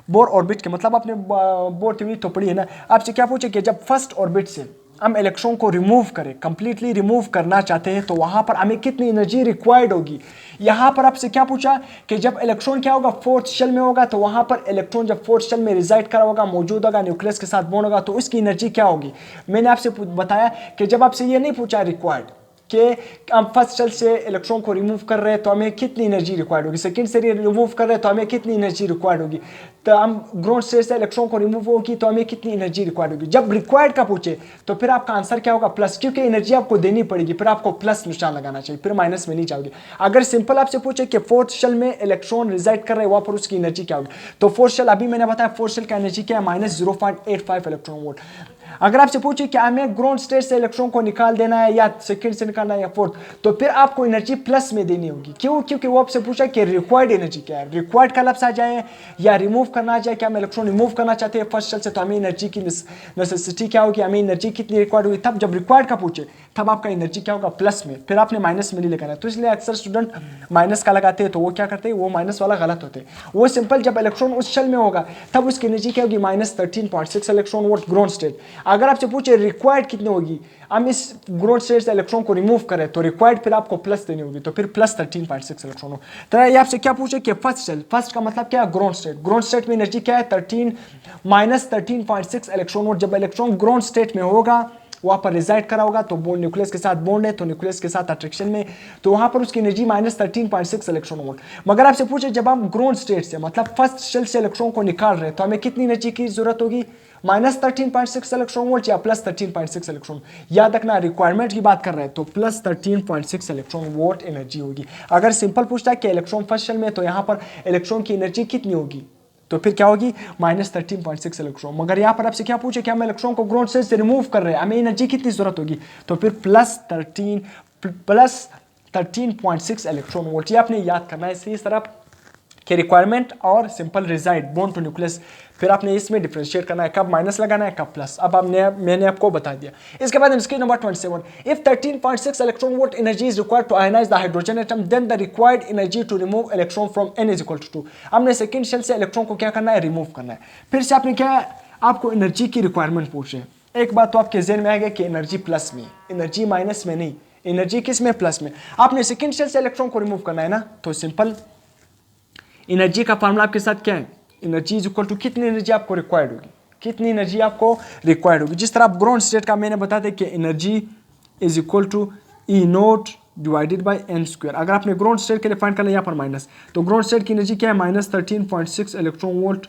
बोर ऑर्बिट के, मतलब आपने बोर थ्योरी तो पढ़ी है ना, आपसे क्या पूछे कि जब फर्स्ट ऑर्बिट से हम इलेक्ट्रॉन को रिमूव करें, कंप्लीटली रिमूव करना चाहते हैं, तो वहां पर हमें कितनी एनर्जी रिक्वायर्ड होगी। यहां पर आपसे क्या पूछा कि जब इलेक्ट्रॉन क्या होगा? फोर्थ शेल में होगा, तो वहां पर इलेक्ट्रॉन जब फोर्थ शेल में रिजाइड करा होगा, मौजूद होगा, न्यूक्लियस के साथ बॉन्ड होगा, तो उसकी एनर्जी क्या होगी। मैंने आपसे बताया कि जब आपसे ये नहीं पूछा रिक्वायर्ड कि हम फर्स्ट शेल से इलेक्ट्रॉन को रिमूव कर रहे हैं तो हमें कितनी एनर्जी रिक्वायर्ड होगी, सेकंड से रिमूव कर रहे हैं तो हमें कितनी एनर्जी रिक्वायर्ड होगी, तो हम ग्राउंड स्टेट से इलेक्ट्रॉन को रिमूव होगी तो हमें कितनी एनर्जी रिक्वायर्ड होगी। जब रिक्वायर्ड का पूछे तो फिर आपका आंसर क्या होगा? प्लस, क्योंकि एनर्जी आपको देनी पड़ेगी, फिर आपको प्लस निशान लगाना चाहिए, फिर माइनस में नहीं जाओगे। अगर सिंपल आपसे पूछे कि फोर्थ शेल में इलेक्ट्रॉन रिजाइड कर रहे हैं, वहां पर उसकी एनर्जी क्या होगी, तो फोर्थ शेल, अभी मैंने बताया फोर्थ शेल का एनर्जी क्या है? Minus 0.85 electron volt. अगर आपसे पूछे कि हमें ग्राउंड स्टेट से इलेक्ट्रॉन को निकाल देना है या सेकंड से निकालना है या फोर्थ, तो फिर आपको एनर्जी प्लस में देनी होगी। क्यों? क्योंकि वो आपसे पूछा कि रिक्वायर्ड एनर्जी क्या है, रिक्वायर्ड का लफ्ज आ जाए या रिमूव करना आ जाए, क्या हम इलेक्ट्रॉन रिमूव करना चाहते हैं फर्स्ट शेल से, तो हमें एनर्जी की नेसेसिटी क्या होगी, हमें एनर्जी कितनी रिक्वायर्ड होगी। तब जब रिक्वायर्ड का पूछे तब आपका एनर्जी क्या होगा? प्लस में, फिर आपने माइनस में नहीं लगाना है। तो इसलिए अक्सर स्टूडेंट माइनस का लगाते हैं, तो वो क्या करते हैं, वो माइनस वाला गलत होते हैं। वो सिंपल जब इलेक्ट्रॉन उस शेल में होगा तब उसकी एनर्जी क्या होगी? Minus 13.6 electron volt ground state. अगर आपसे पूछे रिक्वायर्ड कितनी होगी, हम इस ग्राउंड स्टेट से इलेक्ट्रॉन को रिमूव करें, तो रिक्वायर्ड फिर आपको प्लस देनी होगी, तो फिर प्लस 13.6 इलेक्ट्रॉन हो। तो ये आपसे क्या पूछे कि फर्स्ट शेल, फर्स्ट का मतलब क्या है? Ground state. ग्राउंड स्टेट में एनर्जी क्या है? 13 माइनस 13.6 इलेक्ट्रॉन वोल्ट। जब इलेक्ट्रॉन ग्राउंड स्टेट में होगा, वहां पर रिजाइड करा होगा, तो बॉन्ड न्यूक्लियस के साथ बॉन्ड है, तो न्यूक्लियस के साथ अट्रैक्शन में, तो वहां पर उसकी एनर्जी माइनस 13.6 इलेक्ट्रॉन वोल्ट। मगर आपसे पूछे जब हम ग्राउंड स्टेट से, मतलब फर्स्ट शेल से इलेक्ट्रॉन को निकाल रहे हैं, तो हमें कितनी एनर्जी की जरूरत होगी? -13.6 इलेक्ट्रॉन वोल्ट या +13.6 इलेक्ट्रॉन। याद रखना रिक्वायरमेंट की बात कर रहे हैं तो +13.6 इलेक्ट्रॉन वोल्ट एनर्जी होगी। अगर सिंपल पूछता है कि इलेक्ट्रॉन फर्स्ट शेल में, तो यहाँ पर इलेक्ट्रॉन की एनर्जी कितनी होगी, तो फिर क्या होगी -13.6 इलेक्ट्रॉन। मगर यहाँ पर आपसे क्या पूछे कि हम इलेक्ट्रॉन को ग्राउंड स्टेट से रिमूव कर रहे हैं, हमें एनर्जी कितनी जरूरत होगी, तो फिर +13.6 इलेक्ट्रॉन वोल्ट। ये आपने याद करना है इसी तरह कि रिक्वायरमेंट और simple rigid bond to nucleus, फिर आपने इसमें डिफरेंशिएट करना है, कब माइनस लगाना है कब प्लस। अब मैंने आपको बता दिया। इसके बाद screen number 27, if 13.6 electron volt energy is required to ionize the hydrogen atom then the required energy to remove electron from n is equal to 2। हमने सेकंड शेल से इलेक्ट्रॉन को क्या करना है, रिमूव करना है। फिर से आपने क्या, आपको एनर्जी की रिक्वायरमेंट पूछ रहे हैं। एक बात तो आपके ज़हन में आएगा कि एनर्जी प्लस में, एनर्जी माइनस में नहीं, एनर्जी किस में, प्लस में। आपने सेकंड शेल से इलेक्ट्रॉन को रिमूव करना है ना, तो सिंपल एनर्जी का फार्मूला आपके साथ क्या है, एनर्जी इज इक्वल टू कितनी एनर्जी आपको रिक्वायर्ड होगी, कितनी एनर्जी आपको रिक्वायर्ड होगी। जिस तरह आप ग्राउंड स्टेट का मैंने बता दें कि energy is equal to E naught divided by N square. अगर आपने ग्राउंड स्टेट के लिए फाइंड करना है यहाँ पर माइनस, तो ग्राउंड स्टेट की एनर्जी क्या है, -13.6 इलेक्ट्रॉन वोल्ट।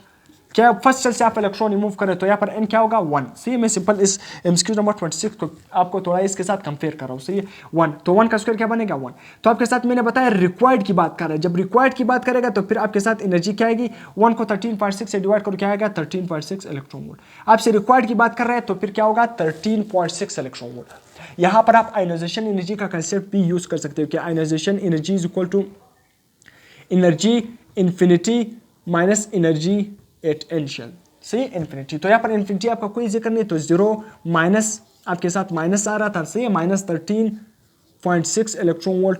क्या फर्स्ट सेल से आप इलेक्ट्रॉन रिमूव करें तो यहाँ पर n क्या होगा 1। सही, मैं सिंपल इस एमसीक्यू नंबर 26 को आपको थोड़ा इसके साथ कंपेयर कर रहा हूँ। सही, 1 तो 1 का स्क्वायर क्या बनेगा 1। तो आपके साथ मैंने बताया रिक्वायर्ड की बात कर रहा है, जब रिक्वायर्ड की बात करेगा तो फिर आपके साथ एनर्जी क्या आएगी, 1 को 13.6 से डिवाइड करो क्या आएगा 13.6 इलेक्ट्रॉन वोल्ट। आपसे रिक्वायर्ड की बात कर रहे हैं तो फिर क्या होगा 13.6 इलेक्ट्रॉन वोल्ट। यहाँ पर आप आयनाइजेशन एनर्जी का कंसेप्ट भी यूज कर सकते हो कि ionization energy is equal to energy infinity minus energy at initial. सही, इन्फिनिटी। तो यहाँ पर इन्फिनिटी आपका कोई जिक्र नहीं, तो 0 माइनस आपके साथ माइनस आ रहा था। सही है, -13.6 इलेक्ट्रॉन वोल्ट।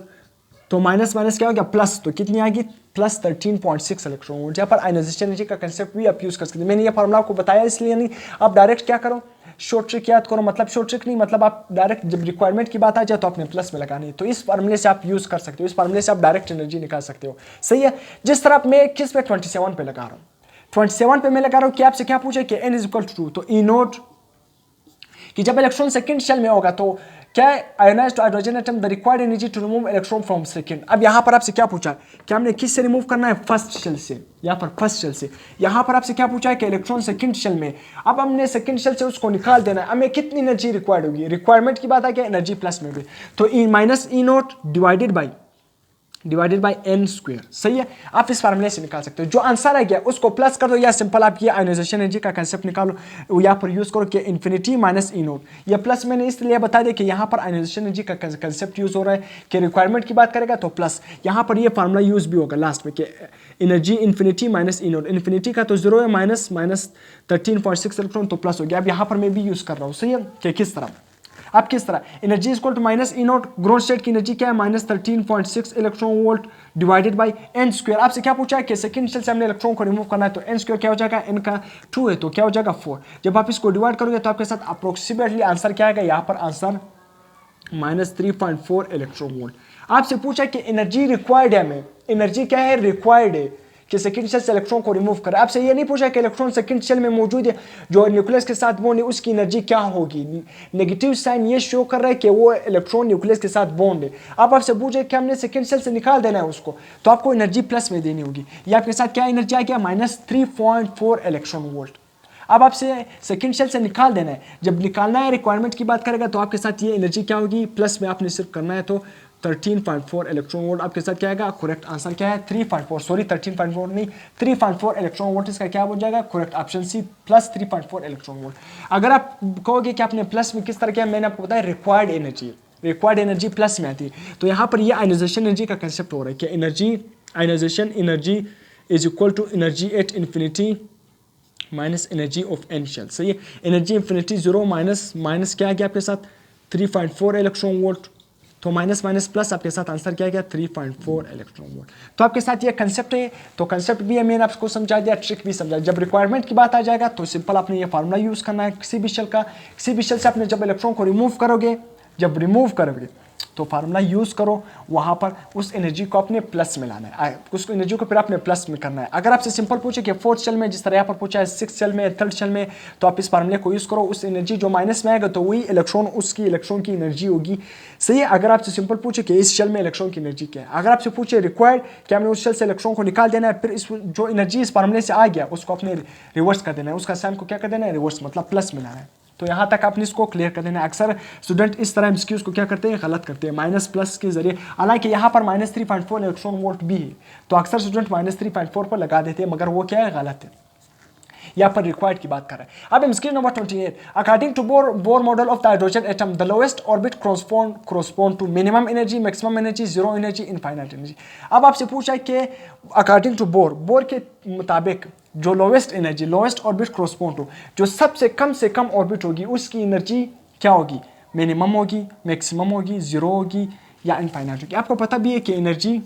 तो माइनस माइनस क्या हो गया प्लस, तो कितनी आएगी +13.6 इलेक्ट्रॉन वोल्ट। यहाँ पर आयनाइजेशन एनर्जी का कंसेप्ट भी आप यूज कर सकते हैं। मैंने ये फार्मूला आपको बताया इसलिए नहीं, आप डायरेक्ट क्या करो, शॉर्ट ट्रिक याद करो। मतलब शॉर्ट ट्रिक नहीं, मतलब आप डायरेक्ट जब रिक्वायरमेंट की बात आ जाए तो आपने प्लस में लगानी है। तो इस फार्मूले से आप यूज कर सकते हो, इस फार्मूले से आप डायरेक्ट एनर्जी निकाल सकते हो। सही है, जिस तरह मैं किस पे 27 पे लगा रहा हूँ, 27 पे मैं लगा रहा हूँ कि आपसे क्या पूछे कि n इज इक्वल टू 2, तो ई नोट कि जब इलेक्ट्रॉन सेकंड शेल में होगा तो क्या ionized hydrogen atom the required energy to remove electron from second. अब यहाँ पर आपसे क्या पूछा कि हमने किस से रिमूव करना है, फर्स्ट शेल से। यहाँ पर फर्स्ट शेल से, यहाँ पर आपसे क्या पूछा है कि इलेक्ट्रॉन सेकंड शेल में। अब हमने सेकंड शेल से उसको निकाल देना है, हमें कितनी एनर्जी रिक्वायर्ड होगी, रिक्वायरमेंट की बात है कि एनर्जी प्लस में भी, तो E minus E naught divided by n square. सही है, आप इस फार्मूले से निकाल सकते हो। जो आंसर आ गया उसको प्लस कर दो, या सिंपल आप ये आयनाइजेशन एनर्जी का कंसेप्ट निकालो, यहाँ पर यूज करो कि इन्फिनिटी माइनस ई नोट। ये प्लस मैंने इसलिए बता दिया कि यहाँ पर आयनाइजेशन एनर्जी का कंसेप्ट यूज हो रहा है कि रिक्वायरमेंट की बात करेगा तो प्लस, यहाँ पर ये फार्मूला यूज भी होगा लास्ट में कि energy infinity minus E note. Infinity का तो 0 है, -13.6 इलेक्ट्रॉन तो प्लस हो गया। अब यहाँ पर मैं भी यूज कर रहा हूँ। सही है, कि किस तरह, अब किस तरह energy equal to minus E naught, ground state की एनर्जी क्या है -13.6 electron volt divided by n square. आपसे क्या पूछा है कि सेकंड शेल से हमने इलेक्ट्रॉन को रिमूव करना है, तो n स्क्वायर क्या हो जाएगा, n का 2 है तो क्या हो जाएगा 4। जब आप इसको डिवाइड करोगे तो आपके साथ अप्रोक्सीमेटली आंसर क्या आएगा, यहाँ पर आंसर -3.4 इलेक्ट्रॉन वोल्ट। आपसे पूछा कि एनर्जी रिक्वायर्ड है, हमें एनर्जी क्या है, रिक्वायर्ड है कि सेकंड शेल से इलेक्ट्रॉन को रिमूव करें। आपसे ये नहीं पूछा कि इलेक्ट्रॉन सेकंड शेल में मौजूद है, जो न्यूक्लियस के साथ बॉन्ड है उसकी एनर्जी क्या होगी। नेगेटिव साइन ये शो कर रहा है कि वो इलेक्ट्रॉन न्यूक्लियस के साथ बॉन्ड है। आप आपसे पूछे कि हमने सेकंड शेल से निकाल देना है उसको, तो आपको एनर्जी प्लस में देनी होगी। ये आपके साथ क्या एनर्जी आ गया, -3.4 इलेक्ट्रॉन वोल्ट। अब आपसे सेकंड शेल से निकाल देना है, जब निकालना है रिक्वायरमेंट की बात करेगा तो आपके साथ ये एनर्जी क्या होगी, प्लस में आपने सिर्फ करना है तो 13.4 इलेक्ट्रॉन वोल्ट। आपके साथ क्या आएगा, करेक्ट आंसर क्या है 3.4, सॉरी 13.4 नहीं 3.4 इलेक्ट्रॉन वोल्ट। इसका क्या हो जाएगा, correct option C +3.4 electron volt. अगर आप कहोगे कि आपने प्लस में किस तरह किया, मैंने आपको बताया रिक्वायर्ड एनर्जी प्लस में आती है। तो यहाँ पर ये आयनाइजेशन एनर्जी का कंसेप्ट हो रहा है कि energy ionisation energy is equal to energy at infinity minus energy of n shell. सही है, एनर्जी इन्फिनिटी 0 माइनस क्या आ गया आपके साथ 3.4 इलेक्ट्रॉन वोल्ट, तो माइनस माइनस प्लस आपके साथ आंसर क्या गया 3.4 इलेक्ट्रॉन वोल्ट। तो आपके साथ ये कंसेप्ट है, तो कंसेप्ट भी है, मैंने आपको समझा दिया, ट्रिक भी समझा। जब रिक्वायरमेंट की बात आ जाएगा तो सिंपल आपने ये फार्मूला यूज करना है किसी भी शेल का। किसी भी शेल से आपने जब इलेक्ट्रॉन को रिमूव करोगे, तो फार्मूला यूज़ करो, वहाँ पर उस एनर्जी को अपने प्लस में लाना है, उस एनर्जी को फिर अपने प्लस में करना है। अगर आपसे सिंपल पूछे कि फोर्थ सेल में, जिस तरह यहाँ पर पूछा है सिक्स सेल में, थर्ड सेल में, तो आप इस फार्मूले को यूज़ करो, उस एनर्जी जो माइनस में आएगा तो वही इलेक्ट्रॉन, उसकी इलेक्ट्रॉन की एनर्जी होगी। सही है। अगर आपसे सिंपल पूछे कि इस सेल में इलेक्ट्रॉन की एनर्जी क्या है, अगर आपसे पूछे रिक्वायर्ड कि हमने उस सेल से इलेक्ट्रॉन को निकाल देना है, फिर इस जो एनर्जी इस फार्मूले से आ गया उसको अपने रिवर्स कर देना है, उसका साइन को क्या कर देना है, रिवर्स, मतलब प्लस में लाना है। तो यहाँ तक आपने इसको क्लियर कर देना है। अक्सर स्टूडेंट इस तरह एमसीक्यूज को क्या करते हैं, गलत करते हैं, माइनस प्लस के जरिए। हालांकि यहाँ पर -3.4 इलेक्ट्रॉन वोल्ट भी है, तो अक्सर स्टूडेंट -3.4 पर लगा देते हैं, मगर वो क्या है, गलत है। यहाँ पर रिक्वायर्ड की बात कर रहे हैं। अब MCQ number 28, according to Bohr model of the hydrogen atom the lowest orbit correspond to minimum energy, maximum energy, zero energy, infinite energy. अब आपसे पूछा है कि अकॉर्डिंग टू बोर के मुताबिक जो lowest energy, lowest orbit correspond to, जो सबसे कम ऑर्बिट होगी, उसकी एनर्जी क्या होगी, मिनिमम होगी, मैक्सिमम होगी, जीरो होगी या इनफाइनाइट होगी। आपको पता भी है कि energy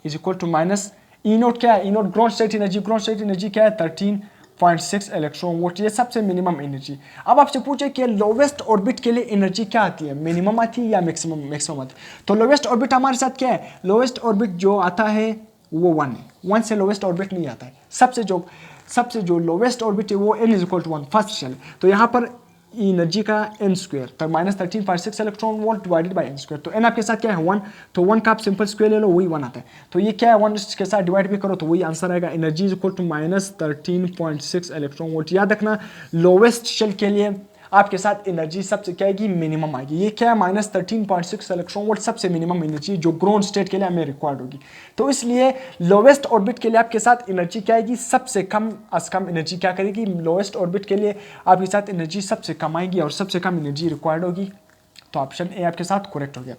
is equal to minus E naught क्या है, E naught ground state energy, ground state energy क्या है, 13.6 इलेक्ट्रॉन वोल्ट, ये सबसे मिनिमम एनर्जी। अब आपसे पूछे कि लोवेस्ट ऑर्बिट के लिए एनर्जी क्या आती है, मिनिमम आती है या मैक्सिमम आती है। तो लोवेस्ट ऑर्बिट हमारे साथ क्या है, लोवेस्ट ऑर्बिट जो आता है वो 1 है, 1 से लोवेस्ट ऑर्बिट नहीं आता है। सबसे जो लोवेस्ट ऑर्बिट है वो n is equal to 1 first shell. तो यहाँ पर एनर्जी का n स्क्वायर, तो -13.6 electron volt divided by n square. तो n आपके साथ क्या है 1, तो 1 का आप सिंपल स्क्वायर ले लो, वही 1 आता है। तो ये क्या है 1 के साथ डिवाइड भी करो तो वही आंसर आएगा। Energy is equal to -13.6 electron volt. याद रखना लोवेस्ट शेल के लिए आपके साथ एनर्जी सबसे क्या आएगी, मिनिमम आएगी। ये क्या है -13.6 इलेक्ट्रॉन वोल्ट, सबसे मिनिमम एनर्जी जो ग्राउंड स्टेट के लिए हमें रिक्वायर्ड होगी। तो इसलिए लोवेस्ट ऑर्बिट के लिए आपके साथ एनर्जी क्या आएगी, सबसे कम एनर्जी क्या करेगी, लोवेस्ट ऑर्बिट के लिए आपके साथ एनर्जी सबसे कम आएगी और सबसे कम एनर्जी रिक्वायर्ड होगी। तो ऑप्शन ए आपके साथ करेक्ट हो गया।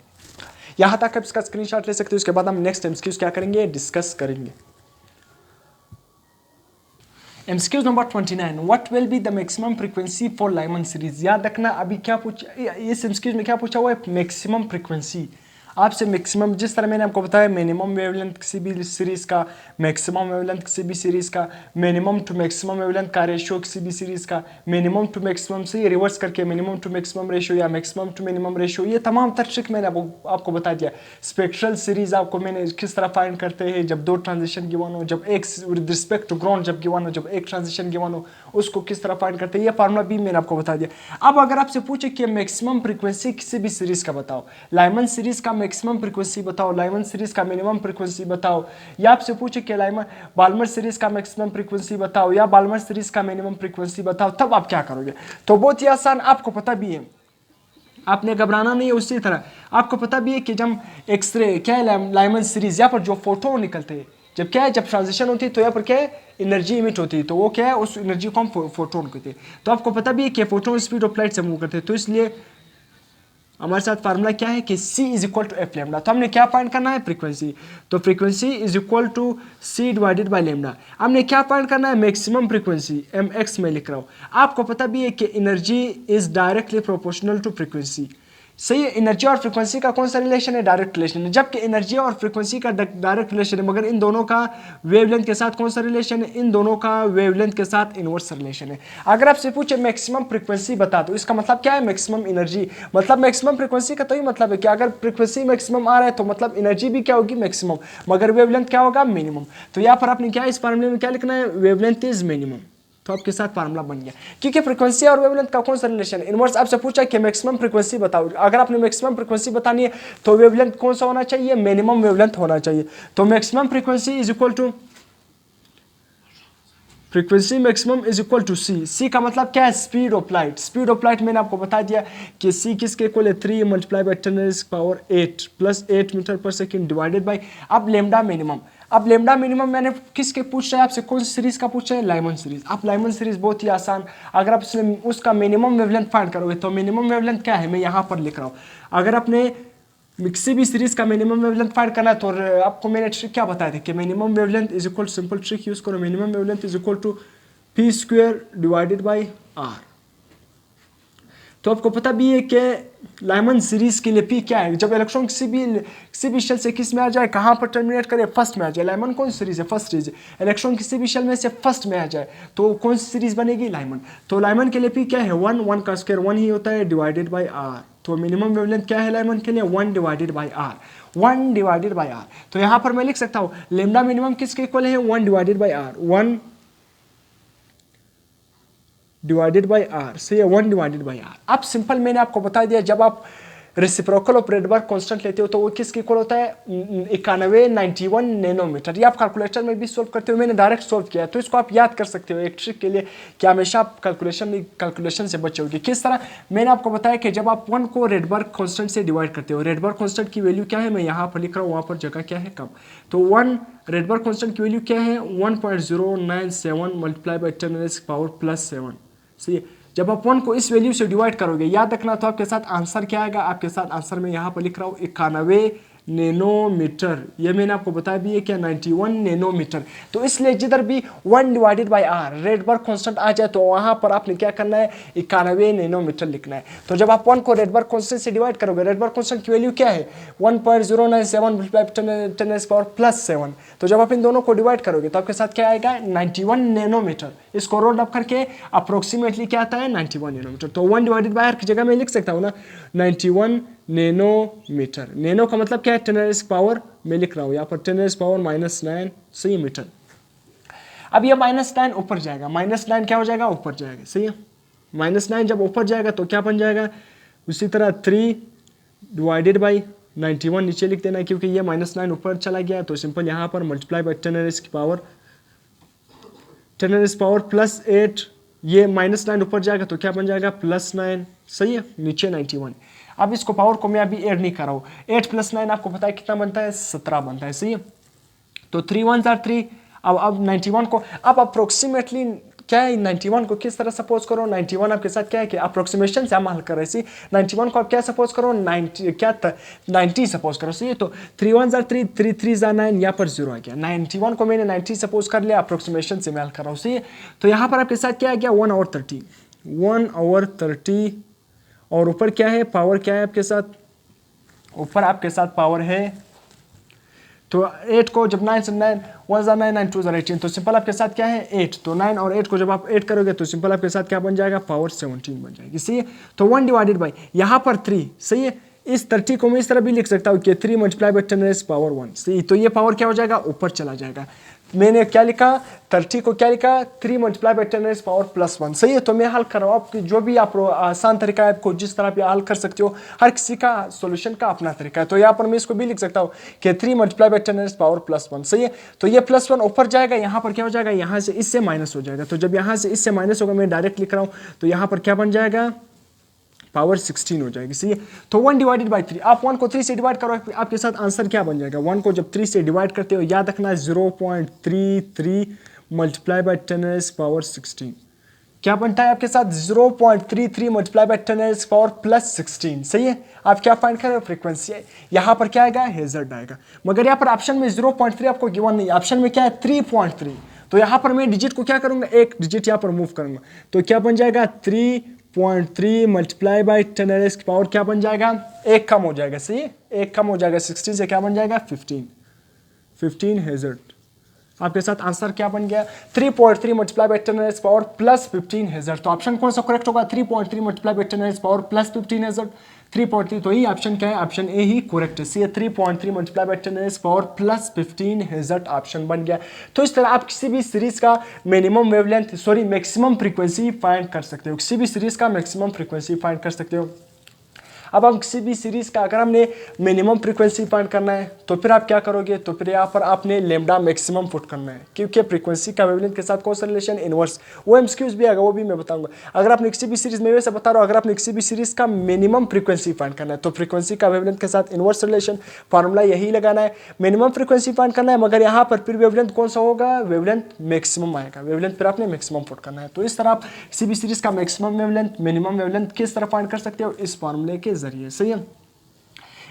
यहाँ तक आप इसका स्क्रीनशॉट ले सकते हो। उसके बाद हम नेक्स्ट एमसीक्यूज क्या करेंगे, डिस्कस करेंगे। MCQs number 29, what will be the maximum frequency for Lyman series. याद रखना अभी क्या पूछा, इस एमसीक्यूज में क्या पूछा हुआ है, मैक्सिमम फ्रीक्वेंसी। आपसे मैक्सिमम, जिस तरह मैंने आपको बताया मिनिमम वेवलेंथ किसी भी सीरीज का, मैक्सिमम वेवलेंथ किसी भी सीरीज का, मिनिमम टू मैक्सिमम वेवलेंथ का रेशियो किसी भी सीरीज का, मिनिमम टू मैक्सिमम से रिवर्स करके मिनिमम टू मैक्सिमम रेशियो या मैक्सिमम टू मिनिमम रेशियो, ये तमाम ट्रिक मैंने आपको बता दिया। स्पेक्ट्रल सीरीज आपको मैंने किस तरह फाइंड करते हैं, जब दो ट्रांजिशन गिवन हो, जब एक विद रिस्पेक्ट टू ग्राउंड जब गिवन हो, जब एक ट्रांजिशन गिवन हो, उसको किस तरह फाइंड करते हैं, ये फार्मूला भी मैंने आपको बता दिया। अब अगर आपसे पूछे कि मैक्सिमम फ्रीक्वेंसी किसी भी सीरीज का बताओ, लाइमन सीरीज का मैक्सिमम फ्रीक्वेंसी बताओ, लाइमन सीरीज का मिनिमम फ्रीक्वेंसी बताओ, या आपसे पूछे कि बाल्मर सीरीज का मैक्सिमम फ्रीक्वेंसी बताओ या बाल्मर सीरीज का मिनिमम फ्रीक्वेंसी बताओ, तब आप क्या करोगे। तो बहुत ही आसान, आपको पता भी है, आपने घबराना नहीं है। उसी तरह आपको पता भी है कि जब एक्सरे क्या है, लाइमन सीरीज, यहाँ पर जो फोटोन निकलते हैं, जब क्या है, जब ट्रांजिशन होती है तो यहाँ पर क्या है, एनर्जी इमिट होती है, तो वो क्या है, उस एनर्जी को हम फोटोन कहते हैं। तो आपको पता भी है कि फोटोन स्पीड ऑफ लाइट से मूव करते हैं। तो इसलिए हमारे साथ फार्मूला क्या है कि C is equal to F lambda. तो हमने क्या फाइंड करना है, फ्रीक्वेंसी। तो frequency is equal to C divided by lambda. हमने क्या फाइंड करना है, मैक्सिमम फ्रीक्वेंसी, mx में लिख रहा हूँ। आपको पता भी है कि energy is directly proportional to frequency. सही है, एनर्जी और फ्रीक्वेंसी का कौन सा रिलेशन है, डायरेक्ट रिलेशन है। जबकि एनर्जी और फ्रीक्वेंसी का डायरेक्ट रिलेशन है, मगर इन दोनों का वेवलेंथ के साथ कौन सा रिलेशन है, इन दोनों का वेवलेंथ के साथ इनवर्स रिलेशन है। अगर आपसे पूछे मैक्सिमम फ्रीक्वेंसी बता दो, इसका मतलब क्या है, मैक्सिमम एनर्जी, मतलब मैक्सिमम फ्रीक्वेंसी का तो ही मतलब है कि अगर फ्रीक्वेंसी मैक्सिमम आ रहा है तो मतलब एनर्जी भी क्या होगी, मैक्सिमम, मगर वेवलेंथ क्या होगा, मिनिमम। तो यहाँ पर आपने क्या इस फार्मूले में क्या लिखना है, वेवलेंथ इज मिनिमम। तो आपके साथ फार्मूला बन गया, क्योंकि फ्रीक्वेंसी और वेवलेंथ का कौन सा रिलेशन है, इनवर्स। आपसे पूछा कि मैक्सिमम फ्रीक्वेंसी बताओ, अगर आपने मैक्सिमम फ्रीक्वेंसी बतानी है तो वेवलेंथ कौन सा होना चाहिए, मिनिमम वेवलेंथ होना चाहिए। तो maximum frequency is equal to frequency maximum is equal to C का मतलब क्या है, speed of light. Speed of light मैंने आपको बता दिया कि C किसके इक्वल है, 3 multiply by 10⁸ plus 8 metre per second divided by, अब लेमडा मिनिमम। अब लेमडा मिनिमम मैंने किसके पूछ रहा है आपसे, कौन सी सीरीज का पूछ रहे हैं, लाइमन सीरीज। अब लाइमन सीरीज बहुत ही आसान, अगर आप उसका मिनिमम वेवलेंथ फाइंड करोगे तो मिनिमम वेवलेंथ क्या है, मैं यहाँ पर लिख रहा हूँ। अगर आपने किसी भी सीरीज का मिनिमम वेवलेंथ फाइंड करना है तो आपको मैंने ट्रिक क्या बताया था कि minimum wavelength is equal, simple trick use करो, minimum wavelength is equal to p square divided by r। तो आपको पता भी है कि लाइमन सीरीज के लिए p क्या है, जब इलेक्ट्रॉन किसी भी शेल से किस में आ जाए, कहाँ पर टर्मिनेट करे, फर्स्ट में आ जाए। लाइमन कौन सी सीरीज है, फर्स्ट सीरीज है। इलेक्ट्रॉन किसी भी शेल में से फर्स्ट में आ जाए तो कौन सी सीरीज बनेगी, लाइमन। तो लाइमन के लिए p क्या है, 1 का स्क्वायर 1 ही होता है डिवाइडेड बाई r। तो मिनिमम वेवलेंथ क्या है लाइमन के लिए 1 divided by R, 1 divided by R. तो यहाँ पर मैं लिख सकता हूँ लेमडा मिनिमम किसके इक्वल है 1 divided by R, 1 divided by R, सही है 1 डिवाइडेड बाई आर। अब सिंपल मैंने आपको बता दिया जब आप रेसिप्रोकल ऑफ रेडबर्ग कांस्टेंट लेते हो तो वो किसके इक्वल होता है 91 नैनोमीटर। ये आप कैलकुलेटर में भी सोल्व करते हो, मैंने डायरेक्ट सोल्व किया है, तो इसको आप याद कर सकते हो एक ट्रिक के लिए कि हमेशा आप कैलकुलेशन से बचोगे। किस तरह, मैंने आपको बताया कि जब आप 1 को रेडबर्ग कांस्टेंट से डिवाइड करते हो, रेडबर्ग कांस्टेंट की वैल्यू क्या है मैं यहाँ पर लिख रहा हूँ, वहाँ पर जगह क्या है कम, तो 1 रेडबर्ग कांस्टेंट की वैल्यू क्या है 1.097 मल्टीप्लाई बाई 10⁻⁻7। सही है, जब आप 1 को इस वैल्यू से डिवाइड करोगे, याद रखना, तो आपके साथ आंसर क्या आएगा, आपके साथ आंसर में यहाँ पर लिख रहा हूँ 91 नैनोमीटर। ये मैंने आपको बताया भी है क्या 91 नैनोमीटर। तो इसलिए जिधर भी 1 divided by R Rydberg constant आ जाए तो वहां पर आपने क्या करना है 91 नैनोमीटर लिखना है। तो जब आप 1 को रेडबर्ग कांस्टेंट से डिवाइड करोगे, रेडबर्ग कांस्टेंट की वैल्यू क्या है 1.097 10⁻⁻7। तो जब आप इन दोनों को डिवाइड करोगे तो आपके साथ क्या आएगा 91 नैनोमीटर। इसको रोल अप करके अप्रोक्सीमेटली क्या आता है 91 नैनोमीटर। तो 1 डिवाइडेड बाई आर की जगह मैं लिख सकता हूँ ना 91 नैनोमीटर। नैनो का मतलब क्या है 10⁻⁻, मैं लिख रहा हूँ यहाँ पर 10⁻⁻⁹ सही मीटर। अब ये -9 ऊपर जाएगा, -9 क्या हो जाएगा ऊपर जाएगा, सही है। -9 जब ऊपर जाएगा तो क्या बन जाएगा, उसी तरह 3 डिवाइडेड बाई 91 नीचे लिख देना, क्योंकि ये -9 ऊपर चला गया तो सिंपल यहाँ पर मल्टीप्लाई बाई 10⁻⁻+8, ये -9 ऊपर जाएगा तो क्या बन जाएगा +9, सही है, नीचे 91। अब इसको पावर को मैं अभी ऐड नहीं कर रहा हूँ, 8 + 9 आपको पता है कितना बनता है 17 बनता है, सही है। तो 3 1 are 3। अब 91 को अब अप्रोक्सीमेटली क्या है 91 को किस तरह सपोज करो, 91 आपके साथ क्या है कि अप्रोक्सीमेशन से हम हल कर रहे हैं। 91 को आप क्या सपोज करो 90 सपोज करो, सही है। तो 3 1 are 3, 3 3 are 9, यहाँ पर 0 आ गया। 91 को मैंने 90 सपोज कर लिया, अप्रोक्सीमेशन से मैं हल कर रहा हूँ, सही है। तो यहाँ पर आपके साथ क्या आ गया 1/30 और ऊपर क्या है पावर, क्या है आपके साथ ऊपर आपके साथ पावर है, तो 8 को जब 9 से 9 1 9 9 2 18, तो सिंपल आपके साथ क्या है 8। तो 9 और 8 को जब आप 8 करोगे तो सिंपल आपके साथ क्या बन जाएगा पावर 17 बन जाएगी, सही है। तो 1 डिवाइडेड बाई यहाँ पर 3, सही है। इस 30 को मैं इस तरह भी लिख सकता हूँ कि 3 मल्टीप्लाई बाई 10⁻⁻1, सही। तो ये पावर क्या हो जाएगा ऊपर चला जाएगा। मैंने क्या लिखा 30 को क्या लिखा 3 मल्टीप्लाई बाई 10⁻⁻1, सही है। तो मैं हल कर रहा हूँ, आपकी जो भी आप आसान तरीका है, आपको जिस तरह भी हल कर सकते हो, हर किसी का सोल्यूशन का अपना तरीका है। तो यहाँ पर मैं इसको भी लिख सकता हूँ कि 3 मल्टीप्लाई बाई 10⁻⁻1, सही है। तो ये +1 ऊपर जाएगा, यहाँ पर क्या हो जाएगा यहाँ से इससे माइनस हो जाएगा। तो जब यहाँ से इससे माइनस होगा, मैं डायरेक्ट लिख रहा हूँ, तो यहाँ पर क्या बन जाएगा पावर 16 हो जाएगी, सही है। तो 1 डिवाइडेड बाई 3, आप 1 को 3 से डिवाइड करो, आपके साथ आंसर क्या बन जाएगा। 1 को जब 3 से डिवाइड करते हो, याद रखना 0.33 मल्टीप्लाई बाई 10⁻16 क्या बनता है आपके साथ 0.33 मल्टीप्लाई बाई 10⁻+16, सही है। आप क्या फाइंड कर रहे हो फ्रीक्वेंसी, यहाँ पर क्या आएगा हेजर्ड आएगा, मगर यहाँ पर ऑप्शन में 0.3 आपको गिवन नहीं, ऑप्शन में क्या है 3.3। तो यहाँ पर मैं डिजिट को क्या करूंगा, एक डिजिट यहाँ पर मूव करूंगा, तो क्या बन जाएगा 3.3 मल्टीप्लाई बाई 10⁻⁻ क्या बन जाएगा, एक कम हो जाएगा, सही है, एक कम हो जाएगा 16 से, क्या बन जाएगा 15 हेजर्ड। आपके साथ आंसर क्या बन गया 3.3 मल्टीप्लाई बाई 10⁻+15 हेजर्ड। तो ऑप्शन कौन सा करेक्ट होगा 3.3 मल्टीप्लाई बाई 10⁻+15 हेजर्ड, 3.3। तो ये ऑप्शन क्या है, ऑप्शन ए ही करेक्ट है, सी 3.3 मल्टीप्लाई बाई 10⁻+15 हेजर्ड ऑप्शन बन गया। तो इस तरह आप किसी भी सीरीज का minimum wavelength maximum frequency find कर सकते हो, किसी भी सीरीज का मैक्सिमम फ्रीक्वेंसी फाइंड कर सकते हो। अब हम किसी भी सीरीज का अगर हमने मिनिमम फ्रीक्वेंसी फाइंड करना है तो फिर आप क्या करोगे, तो फिर यहाँ पर आपने लेमडा मैक्सिमम पुट करना है, क्योंकि फ्रीक्वेंसी का वेवलेंथ के साथ कौन सा रिलेशन इनवर्स, वो एमसीक्यूज भी आएगा, वो भी मैं बताऊंगा। अगर आपने किसी भी सीरीज में वैसे बता रहा हूँ, अगर आपने किसी भी सीरीज का मिनिमम फ्रीक्वेंसी फाइंड करना है तो फ्रीक्वेंसी का वेवलेंथ के साथ इनवर्स रिलेशन फार्मूला यही लगाना है, मिनिमम फ्रीक्वेंसी फाइंड करना है, मगर यहाँ पर फिर वेवलेंथ कौन सा होगा, वेवलेंथ मैक्सिमम आएगा, वेवलेंथ फिर आपने मैक्सिमम पुट करना है। तो इस तरह आप किसी भी सीरीज का मैक्सिमम वेवलेंथ मिनिमम वेवलेंथ किस तरह फाइंड कर सकते हो, इस फार्मूले के जरिए, सही है।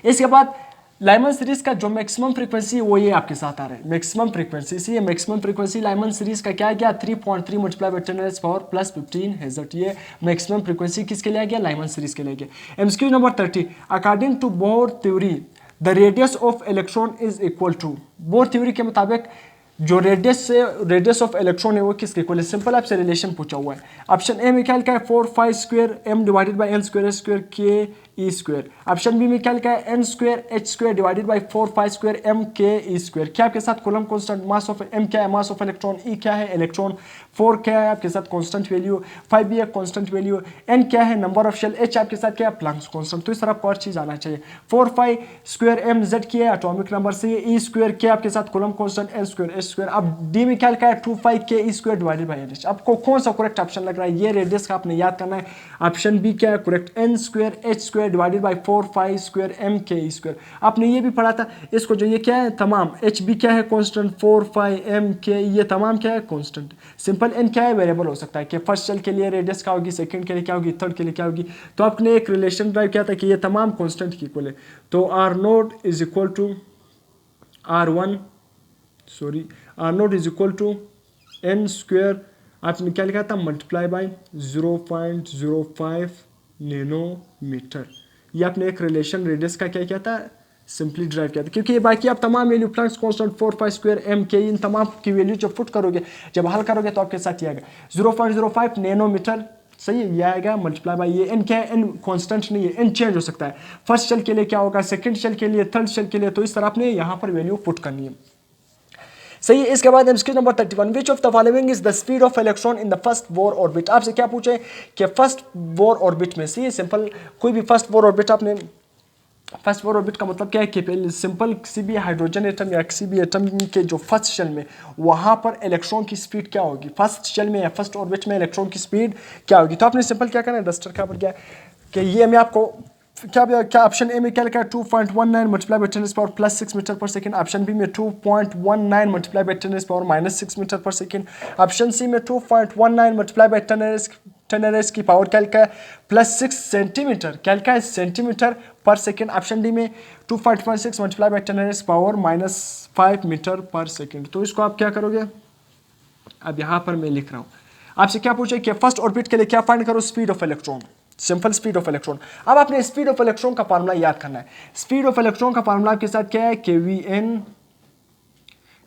इसके बाद लाइमन सीरीज का जो मैक्सिमम फ्रीक्वेंसी है वो ये आपके साथ आ रहा है, मैक्सिमम फ्रीक्वेंसी, इसी मैक्सिमम फ्रीक्वेंसी लाइमन सीरीज का क्या गया 3.3 मल्टीप्लाई बाई 10⁻+15 हेजर्ड। ये मैक्सिमम फ्रीक्वेंसी किसके लिए गया, लाइमन सीरीज के लिए गया। MCQ number 30, according to Bohr theory the radius of electron is equal to, Bohr theory के मुताबिक जो रेडियस ऑफ इलेक्ट्रॉन है वो किसके इक्वल है? सिंपल आपसे रिलेशन पूछा हुआ है। ऑप्शन ए में क्या लिखा है 4 square m divided by n square square k E square. Option B में क्या लिखा है n square h square divided by 4 square m k E square. क्या आपके साथ Coulomb constant, mass of m क्या है, मास ऑफ इलेक्ट्रॉन, e क्या है इलेक्ट्रॉन, 4 क्या है आपके साथ कांस्टेंट वैल्यू, 5 भी है कांस्टेंट वैल्यू, n क्या है नंबर ऑफ शेल, h आपके साथ क्या है प्लैंक्स कांस्टेंट। तो इस तरह आपको और चीज आना चाहिए। 4 स्क्वायर m z की है एटॉमिक नंबर से, e स्क्वायर क्या आपके साथ Coulomb constant, n square h square. अब d में क्या लिखा है 2 k e square divided by n। आपको कौन सा करेक्ट ऑप्शन लग रहा है? ये रेडियस का आपने याद करना है। ऑप्शन बी क्या है correct, n square h square divided by 4 square m k e square. आपने ये भी पढ़ा था इसको, जो ये क्या है तमाम, h भी क्या है कांस्टेंट, 4 m k ये तमाम क्या है कांस्टेंट। सिंपल n क्या है वेरिएबल हो सकता है कि फर्स्ट शेल के लिए रेडियस क्या होगी, सेकंड के लिए क्या होगी, थर्ड के लिए क्या होगी। तो आपने एक रिलेशन ड्राइव किया था कि ये तमाम कांस्टेंट की इक्वल है। तो r naught is equal to r1 sorry r naught is equal to n square, आपने क्या लिखा था मल्टीप्लाई बाय 0.05 नैनोमीटर। ये आपने एक रिलेशन रेडियस का क्या किया था, सिंपली ड्राइव किया था। क्योंकि ये बाकी आप तमाम value plus constant 4 square m k इन तमाम की वैल्यू जब फुट करोगे, जब हल करोगे तो आपके साथ ये आएगा 0.05 नैनोमीटर। सही है, ये आएगा मल्टीप्लाई बाय ये n क्या है, n कांस्टेंट नहीं है, n चेंज हो सकता है। फर्स्ट शेल के लिए क्या होगा, सेकंड शेल के लिए, थर्ड शेल के लिए। तो इस तरह आपने यहाँ पर वैल्यू पुट करनी है। सही है। इसके बाद MCQ number 31, which of the following is the speed of electron in the first Bohr orbit. आपसे क्या पूछे कि फर्स्ट बोर ऑर्बिट में, सही है सिंपल कोई भी फर्स्ट बोर ऑर्बिट, आपने फर्स्ट बोर ऑर्बिट का मतलब क्या है कि पहले सिंपल किसी भी हाइड्रोजन एटम या किसी भी एटम के जो फर्स्ट शेल में, वहां पर इलेक्ट्रॉन की स्पीड क्या होगी, फर्स्ट शेल में या फर्स्ट ऑर्बिट में इलेक्ट्रॉन की स्पीड क्या होगी। तो आपने सिंपल क्या करना है, डस्टर का पर क्या कि ये मैं आपको क्या ऑप्शन ए में क्या लिखा है 2.19 multiply by 10 power plus 6 metre per second. Option B में 2.19 multiply by 10 power minus 6 metre per second. Option C में 2.19 मल्टीप्लाई बाय 10 की पावर क्या लिखा है प्लस 6 सेंटीमीटर, क्या लिखा है सेंटीमीटर पर सेकंड। ऑप्शन डी में 2.16 multiply by 10 power minus 5 metre per second. तो इसको आप क्या करोगे, अब यहाँ पर मैं लिख रहा हूँ, आपसे क्या पूछे कि फर्स्ट ऑर्बिट के लिए क्या फाइंड करो, speed of electron, simple speed of electron. अब आपने स्पीड ऑफ इलेक्ट्रॉन का फार्मूला याद करना है। स्पीड ऑफ इलेक्ट्रॉन का फार्मूला आपके साथ क्या है कि Vn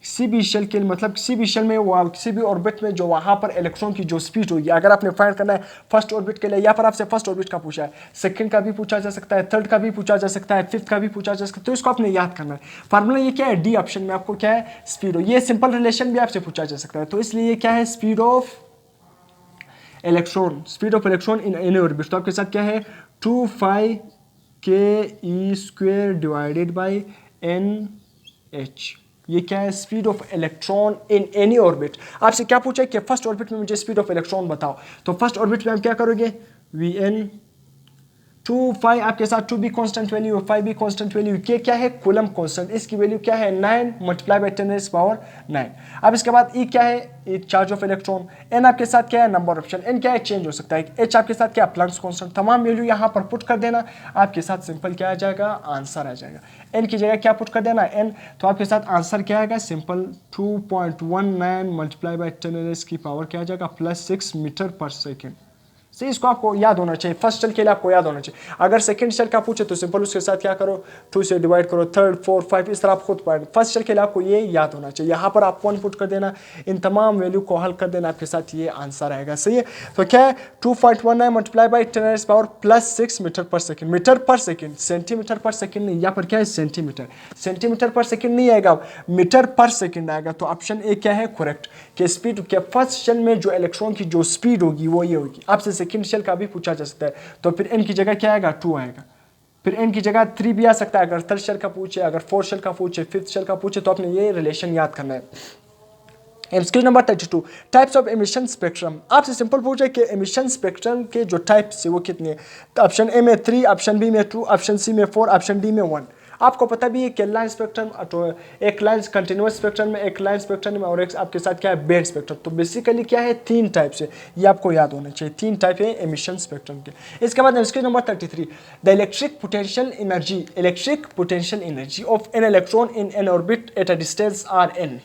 किसी भी शेल के लिए, मतलब किसी भी शेल में, किसी भी ऑर्बिट में जो वहां पर इलेक्ट्रॉन की जो स्पीड होगी, अगर आपने फाइंड करना है फर्स्ट ऑर्बिट के लिए, यहाँ पर आपसे फर्स्ट ऑर्बिट का पूछा है, सेकंड का भी पूछा जा सकता है, थर्ड का भी पूछा जा सकता है, फिफ्थ का भी पूछा जा सकता है। तो इसको आपने याद करना है। फार्मूला ये क्या है, डी ऑप्शन में आपको क्या है स्पीड हो, ये सिंपल रिलेशन भी आपसे पूछा जा सकता है। तो इसलिए ये क्या है speed of electron, speed of electron in any orbit. तो आपके साथ क्या है 2 k e square divided bye NH। ये क्या है speed of electron in any orbit. आपसे क्या पूछा है कि फर्स्ट ऑर्बिट में मुझे स्पीड ऑफ इलेक्ट्रॉन बताओ। तो फर्स्ट ऑर्बिट में हम क्या करोगे, Vn 2 5 आपके साथ 2 भी कांस्टेंट वैल्यू, 5 भी कांस्टेंट वैल्यू, के क्या है कूलम कांस्टेंट, इसकी वैल्यू क्या है 9 मल्टीप्लाई बाय 10 पावर 9। अब इसके बाद ई क्या है, एक चार्ज ऑफ इलेक्ट्रॉन, एन आपके साथ क्या है नंबर ऑफ शेल, एन क्या है चेंज हो सकता है, एच आपके साथ क्या प्लैंक्स कांस्टेंट। तमाम वैल्यू यहाँ पर पुट कर देना, आपके साथ सिंपल क्या आ जाएगा आंसर आ जाएगा। एन की जगह क्या पुट कर देना एन, तो आपके साथ आंसर क्या आएगा सिंपल 2.19 मल्टीप्लाई बाय 10 की पावर क्या आ जाएगा प्लस 6 मीटर पर सेकेंड। सही, इसको आपको याद होना चाहिए, फर्स्ट शेल के लिए आपको याद होना चाहिए। अगर सेकंड शेल का पूछे तो सिंपल उसके साथ क्या करो 2 से डिवाइड करो, थर्ड 4 5 इस तरह आप खुद पढ़ें। फर्स्ट शेल के लिए आपको ये याद होना चाहिए। यहाँ पर आप 1 पुट कर देना, इन तमाम वैल्यू को हल कर देना, आपके साथ ये आंसर आएगा। सही है, तो क्या है 2.19 multiply by 10 power plus 6 metre per second. Metre per second, centimetre per second नहीं, यहाँ पर क्या है सेंटीमीटर, सेंटीमीटर पर सेकेंड नहीं आएगा, मीटर पर सेकेंड आएगा। तो ऑप्शन ए क्या है करेक्ट, कि स्पीड क्या फर्स्ट शेल में जो इलेक्ट्रॉन की जो स्पीड होगी वो ये होगी। आपसे सेकंड शेल का भी पूछा जा सकता है, तो फिर n की जगह क्या आएगा 2 आएगा, फिर n की जगह 3 भी आ सकता है अगर थर्ड शेल का पूछे, अगर फोर्थ शेल का पूछे, फिफ्थ शेल का पूछे। तो आपने ये रिलेशन याद करना है। MCQ number 32, types of emission spectrum. आपसे सिंपल पूछे कि एमिशन स्पेक्ट्रम के जो टाइप्स है वो कितने हैं। तो ऑप्शन ए में 3, ऑप्शन बी में 2, ऑप्शन सी में 4, ऑप्शन डी में 1। आपको पता भी है कि लाइन स्पेक्ट्रम, तो एक लाइन कंटिन्यूस स्पेक्ट्रम में, एक लाइन स्पेक्ट्रम में, और एक आपके साथ क्या है बैंड स्पेक्ट्रम। तो बेसिकली क्या है 3 टाइप्स है, ये आपको याद होना चाहिए। 3 टाइप है एमिशन स्पेक्ट्रम के। इसके बाद MCQ number 33, the electric potential energy of N electron in N orbit eight a distance r n।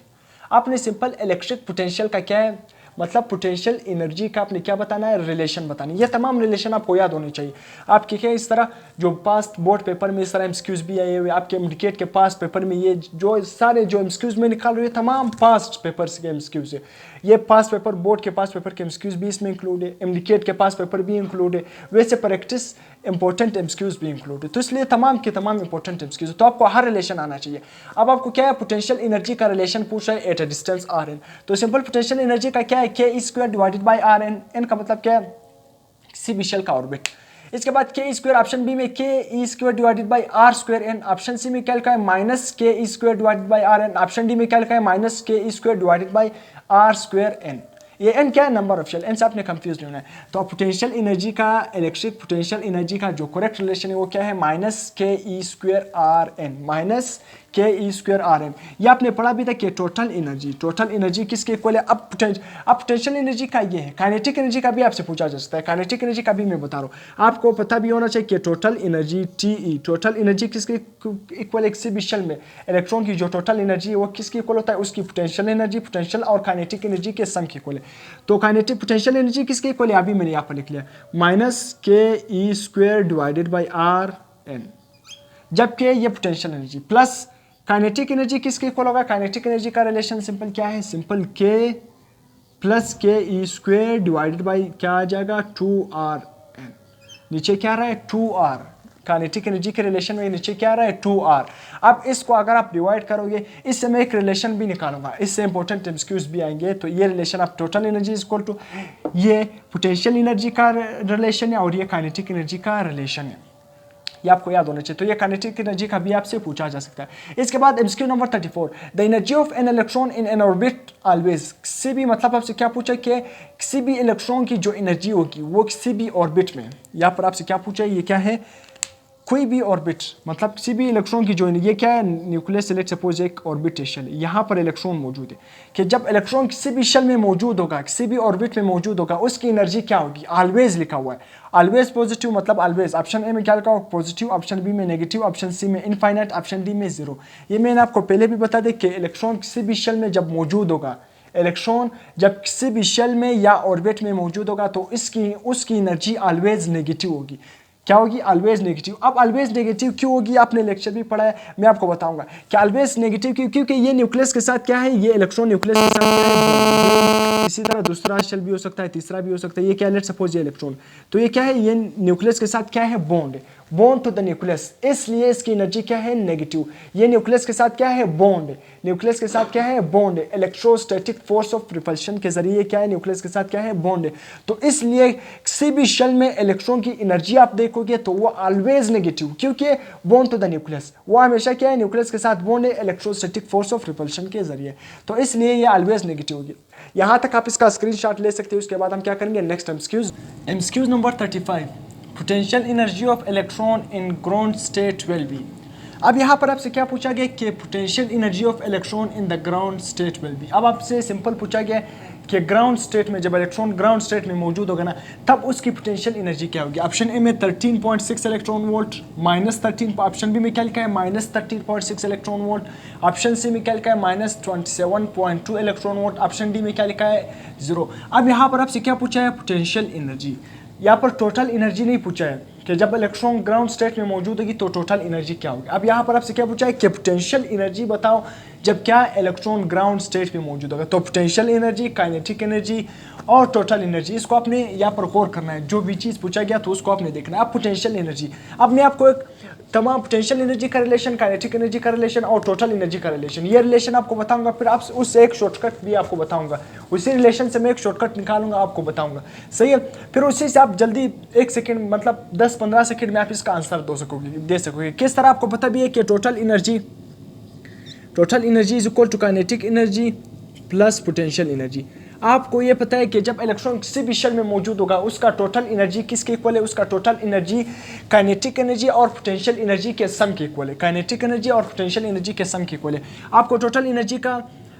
आपने सिंपल इलेक्ट्रिक पोटेंशियल का क्या है मतलब पोटेंशियल एनर्जी का आपने क्या बताना है, रिलेशन बताना है। ये तमाम रिलेशन आपको याद होनी चाहिए। आपके क्या इस तरह जो पास्ट बोर्ड पेपर में इस तरह एमसीक्यूज भी आए हुए, आपके एमडीकेट के पास्ट पेपर में ये जो सारे जो एमसीक्यूज में निकाल रहे हैं तमाम पास्ट पेपर्स के एमसीक्यूज है। ये पास्ट पेपर बोर्ड के पास्ट पेपर के एमसीक्यूज भी इसमें इंक्लूड है, एमडीकेट के पास्ट पेपर भी इंक्लूड है, वैसे प्रैक्टिस इंपॉर्टेंट एमसीक्यूज भी इंक्लूड है। तो इसलिए तमाम के तमाम इंपॉर्टेंट एमसीक्यूज, तो आपको हर रिलेशन आना चाहिए। अब आपको क्या है, पोटेंशियल एनर्जी का रिलेशन पूछ रहा है at a distance r n. तो सिंपल पोटेंशियल एनर्जी का क्या है, k e square divided by r n. N का मतलब क्या है, किसी भी शेल का ऑर्बिट। इसके बाद के ई स्क्वायर ऑप्शन बी में k e square divided by r square n. Option C में क्या लिखा है, minus k e square divided by r n. Option D में क्या लिखा है, minus k e square divided by r square n. ये एन क्या है, नंबर ऑफ शेल। एन से आपने कंफ्यूज नहीं होना है। तो पोटेंशियल एनर्जी का, इलेक्ट्रिक पोटेंशियल एनर्जी का जो करेक्ट रिलेशन है वो क्या है, minus k e square are N, minus k e square are N. ये आपने पढ़ा भी था कि टोटल एनर्जी किसके इक्वल है। अब पोटेंशियल एनर्जी का ये है, काइनेटिक एनर्जी का भी आपसे पूछा जा सकता है। काइनेटिक एनर्जी का भी मैं बता रहा हूँ, आपको पता भी होना चाहिए कि total energy T E, total energy किसके इक्वल, किसी भी शेल में इलेक्ट्रॉन की जो टोटल एनर्जी है वो किसके इक्वल होता है, उसकी पोटेंशियल एनर्जी, पोटेंशियल और काइनेटिक एनर्जी के सम के इक्वल है। तो काइनेटिक पोटेंशियल एनर्जी किसके इक्वल है, अभी मैंने यहाँ पर लिख लिया, minus k e square divided by r n. जबकि ये potential energy plus kinetic energy किसके इक्वल होगा, काइनेटिक एनर्जी का रिलेशन सिंपल क्या है, सिंपल के प्लस के ई स्क्वायर डिवाइडेड बाई क्या आ जाएगा, 2r n। नीचे क्या आ रहा है, 2r। काइनेटिक एनर्जी के रिलेशन में नीचे क्या आ रहा है, 2r। अब इसको अगर आप डिवाइड करोगे, इससे मैं एक रिलेशन भी निकालूंगा, इससे इंपॉर्टेंट एमसीक्यूज भी आएंगे। तो ये रिलेशन आप total energy is equal to ये पोटेंशियल एनर्जी का रिलेशन है और ये काइनेटिक एनर्जी का रिलेशन है, ये आपको याद होना चाहिए। तो ये काइनेटिक एनर्जी का भी आपसे पूछा जा सकता है। इसके बाद MCQ number 34, the energy of N electron in N orbit always. किसी भी मतलब आपसे क्या पूछा कि किसी भी इलेक्ट्रॉन की जो एनर्जी होगी वो किसी भी ऑर्बिट में, यहाँ पर आपसे क्या पूछा है, ये क्या है, कोई भी ऑर्बिट, मतलब किसी भी इलेक्ट्रॉन की जो, ये क्या है, न्यूक्लियस, लेट्स सपोज एक ऑर्बिट है शेल, यहाँ पर इलेक्ट्रॉन मौजूद है, कि जब इलेक्ट्रॉन किसी भी शेल में मौजूद होगा, किसी भी ऑर्बिट में मौजूद होगा, उसकी एनर्जी क्या होगी, ऑलवेज लिखा हुआ है, ऑलवेज पॉजिटिव, मतलब ऑलवेज। ऑप्शन ए में क्या लिखा हुआ, पॉजिटिव, ऑप्शन बी में नेगेटिव, ऑप्शन सी में इनफाइनाइट, ऑप्शन डी में जीरो। ये मैंने आपको पहले भी बता दें कि इलेक्ट्रॉन किसी भी शेल में जब मौजूद होगा, इलेक्ट्रॉन जब किसी भी शेल में या ऑर्बिट में मौजूद होगा तो उसकी एनर्जी ऑलवेज नेगेटिव होगी। क्या होगी, ऑलवेज नेगेटिव। अब ऑलवेज नेगेटिव क्यों होगी, आपने लेक्चर भी पढ़ा है, मैं आपको बताऊंगा कि ऑलवेज नेगेटिव क्यों, क्योंकि ये न्यूक्लियस के साथ क्या है, ये इलेक्ट्रॉन न्यूक्लियस के साथ क्या है, इसी तरह दूसरा शेल भी हो सकता है, तीसरा भी हो सकता है। ये क्या है, लेट्स सपोज ये इलेक्ट्रॉन, तो ये क्या है, ये न्यूक्लियस के साथ क्या है, bond, bond to the nucleus, इसलिए इसकी एनर्जी क्या है, नेगेटिव। ये न्यूक्लियस के साथ क्या है, बॉन्ड, न्यूक्लियस के साथ क्या है, bond. Electrostatic force of repulsion के जरिए क्या है, न्यूक्लियस के साथ क्या है, बॉन्ड। तो इसलिए किसी भी शेल में इलेक्ट्रॉन की एनर्जी आप देखोगे तो वो ऑलवेज नेगेटिव, क्योंकि बॉन्ड टू द न्यूक्लियस, वो हमेशा क्या है, न्यूक्लियस के साथ बॉन्ड है इलेक्ट्रोस्टैटिक फोर्स ऑफ रिपल्शन के जरिए, तो इसलिए ये ऑलवेज नेगेटिव होगी। यहां तक आप इसका स्क्रीनशॉट ले सकते हो। उसके बाद हम क्या करेंगे, next MCQs number 35, potential energy of electron in ground state will be. अब यहाँ पर आपसे क्या पूछा गया कि potential energy of electron in the ground state will be. अब आपसे सिंपल पूछा गया कि ग्राउंड स्टेट में, जब इलेक्ट्रॉन ग्राउंड स्टेट में मौजूद होगा ना, तब उसकी पोटेंशियल एनर्जी क्या होगी। ऑप्शन ए में 13.6 इलेक्ट्रॉन वोल्ट, -13, ऑप्शन बी में क्या लिखा है, -13.6 इलेक्ट्रॉन वोल्ट, ऑप्शन सी में क्या लिखा है, -27.2 इलेक्ट्रॉन वोल्ट, ऑप्शन डी में क्या लिखा है, 0। अब यहाँ पर आपसे क्या पूछा है, पोटेंशियल एनर्जी। यहाँ पर टोटल एनर्जी नहीं पूछा है कि जब इलेक्ट्रॉन ग्राउंड स्टेट में मौजूद होगी तो टोटल एनर्जी क्या होगी। अब यहाँ पर आपसे क्या पूछा है कि पोटेंशियल एनर्जी बताओ जब क्या इलेक्ट्रॉन ग्राउंड स्टेट में मौजूद होगा। तो पोटेंशियल एनर्जी, काइनेटिक एनर्जी और टोटल एनर्जी, इसको आपने यहाँ पर गौर करना है। जो भी चीज़ पूछा गया तो उसको आपने देखना है। अब पोटेंशियल एनर्जी, अब मैं आपको एक तमाम पोटेंशियल एनर्जी का रिलेशन, काइनेटिक एनर्जी का रिलेशन और टोटल एनर्जी का रिलेशन, ये रिलेशन आपको बताऊंगा। फिर आप उससे एक शॉर्टकट भी आपको बताऊंगा, उसी रिलेशन से मैं एक शॉर्टकट निकालूंगा, आपको बताऊंगा, सही है। फिर उसी से आप जल्दी 1 सेकंड, मतलब 10-15 सेकंड में आप इसका आंसर दे सकोगे। किस तरह आपको पता भी है कि total energy is equal to kinetic energy plus potential energy. आपको ये पता है कि जब इलेक्ट्रॉन किसी भी शेल में मौजूद होगा उसका टोटल एनर्जी किसके इक्वल है, उसका टोटल एनर्जी काइनेटिक एनर्जी और पोटेंशियल एनर्जी के सम के इक्वल है। काइनेटिक एनर्जी और पोटेंशियल एनर्जी के सम के इक्वल है। आपको टोटल एनर्जी का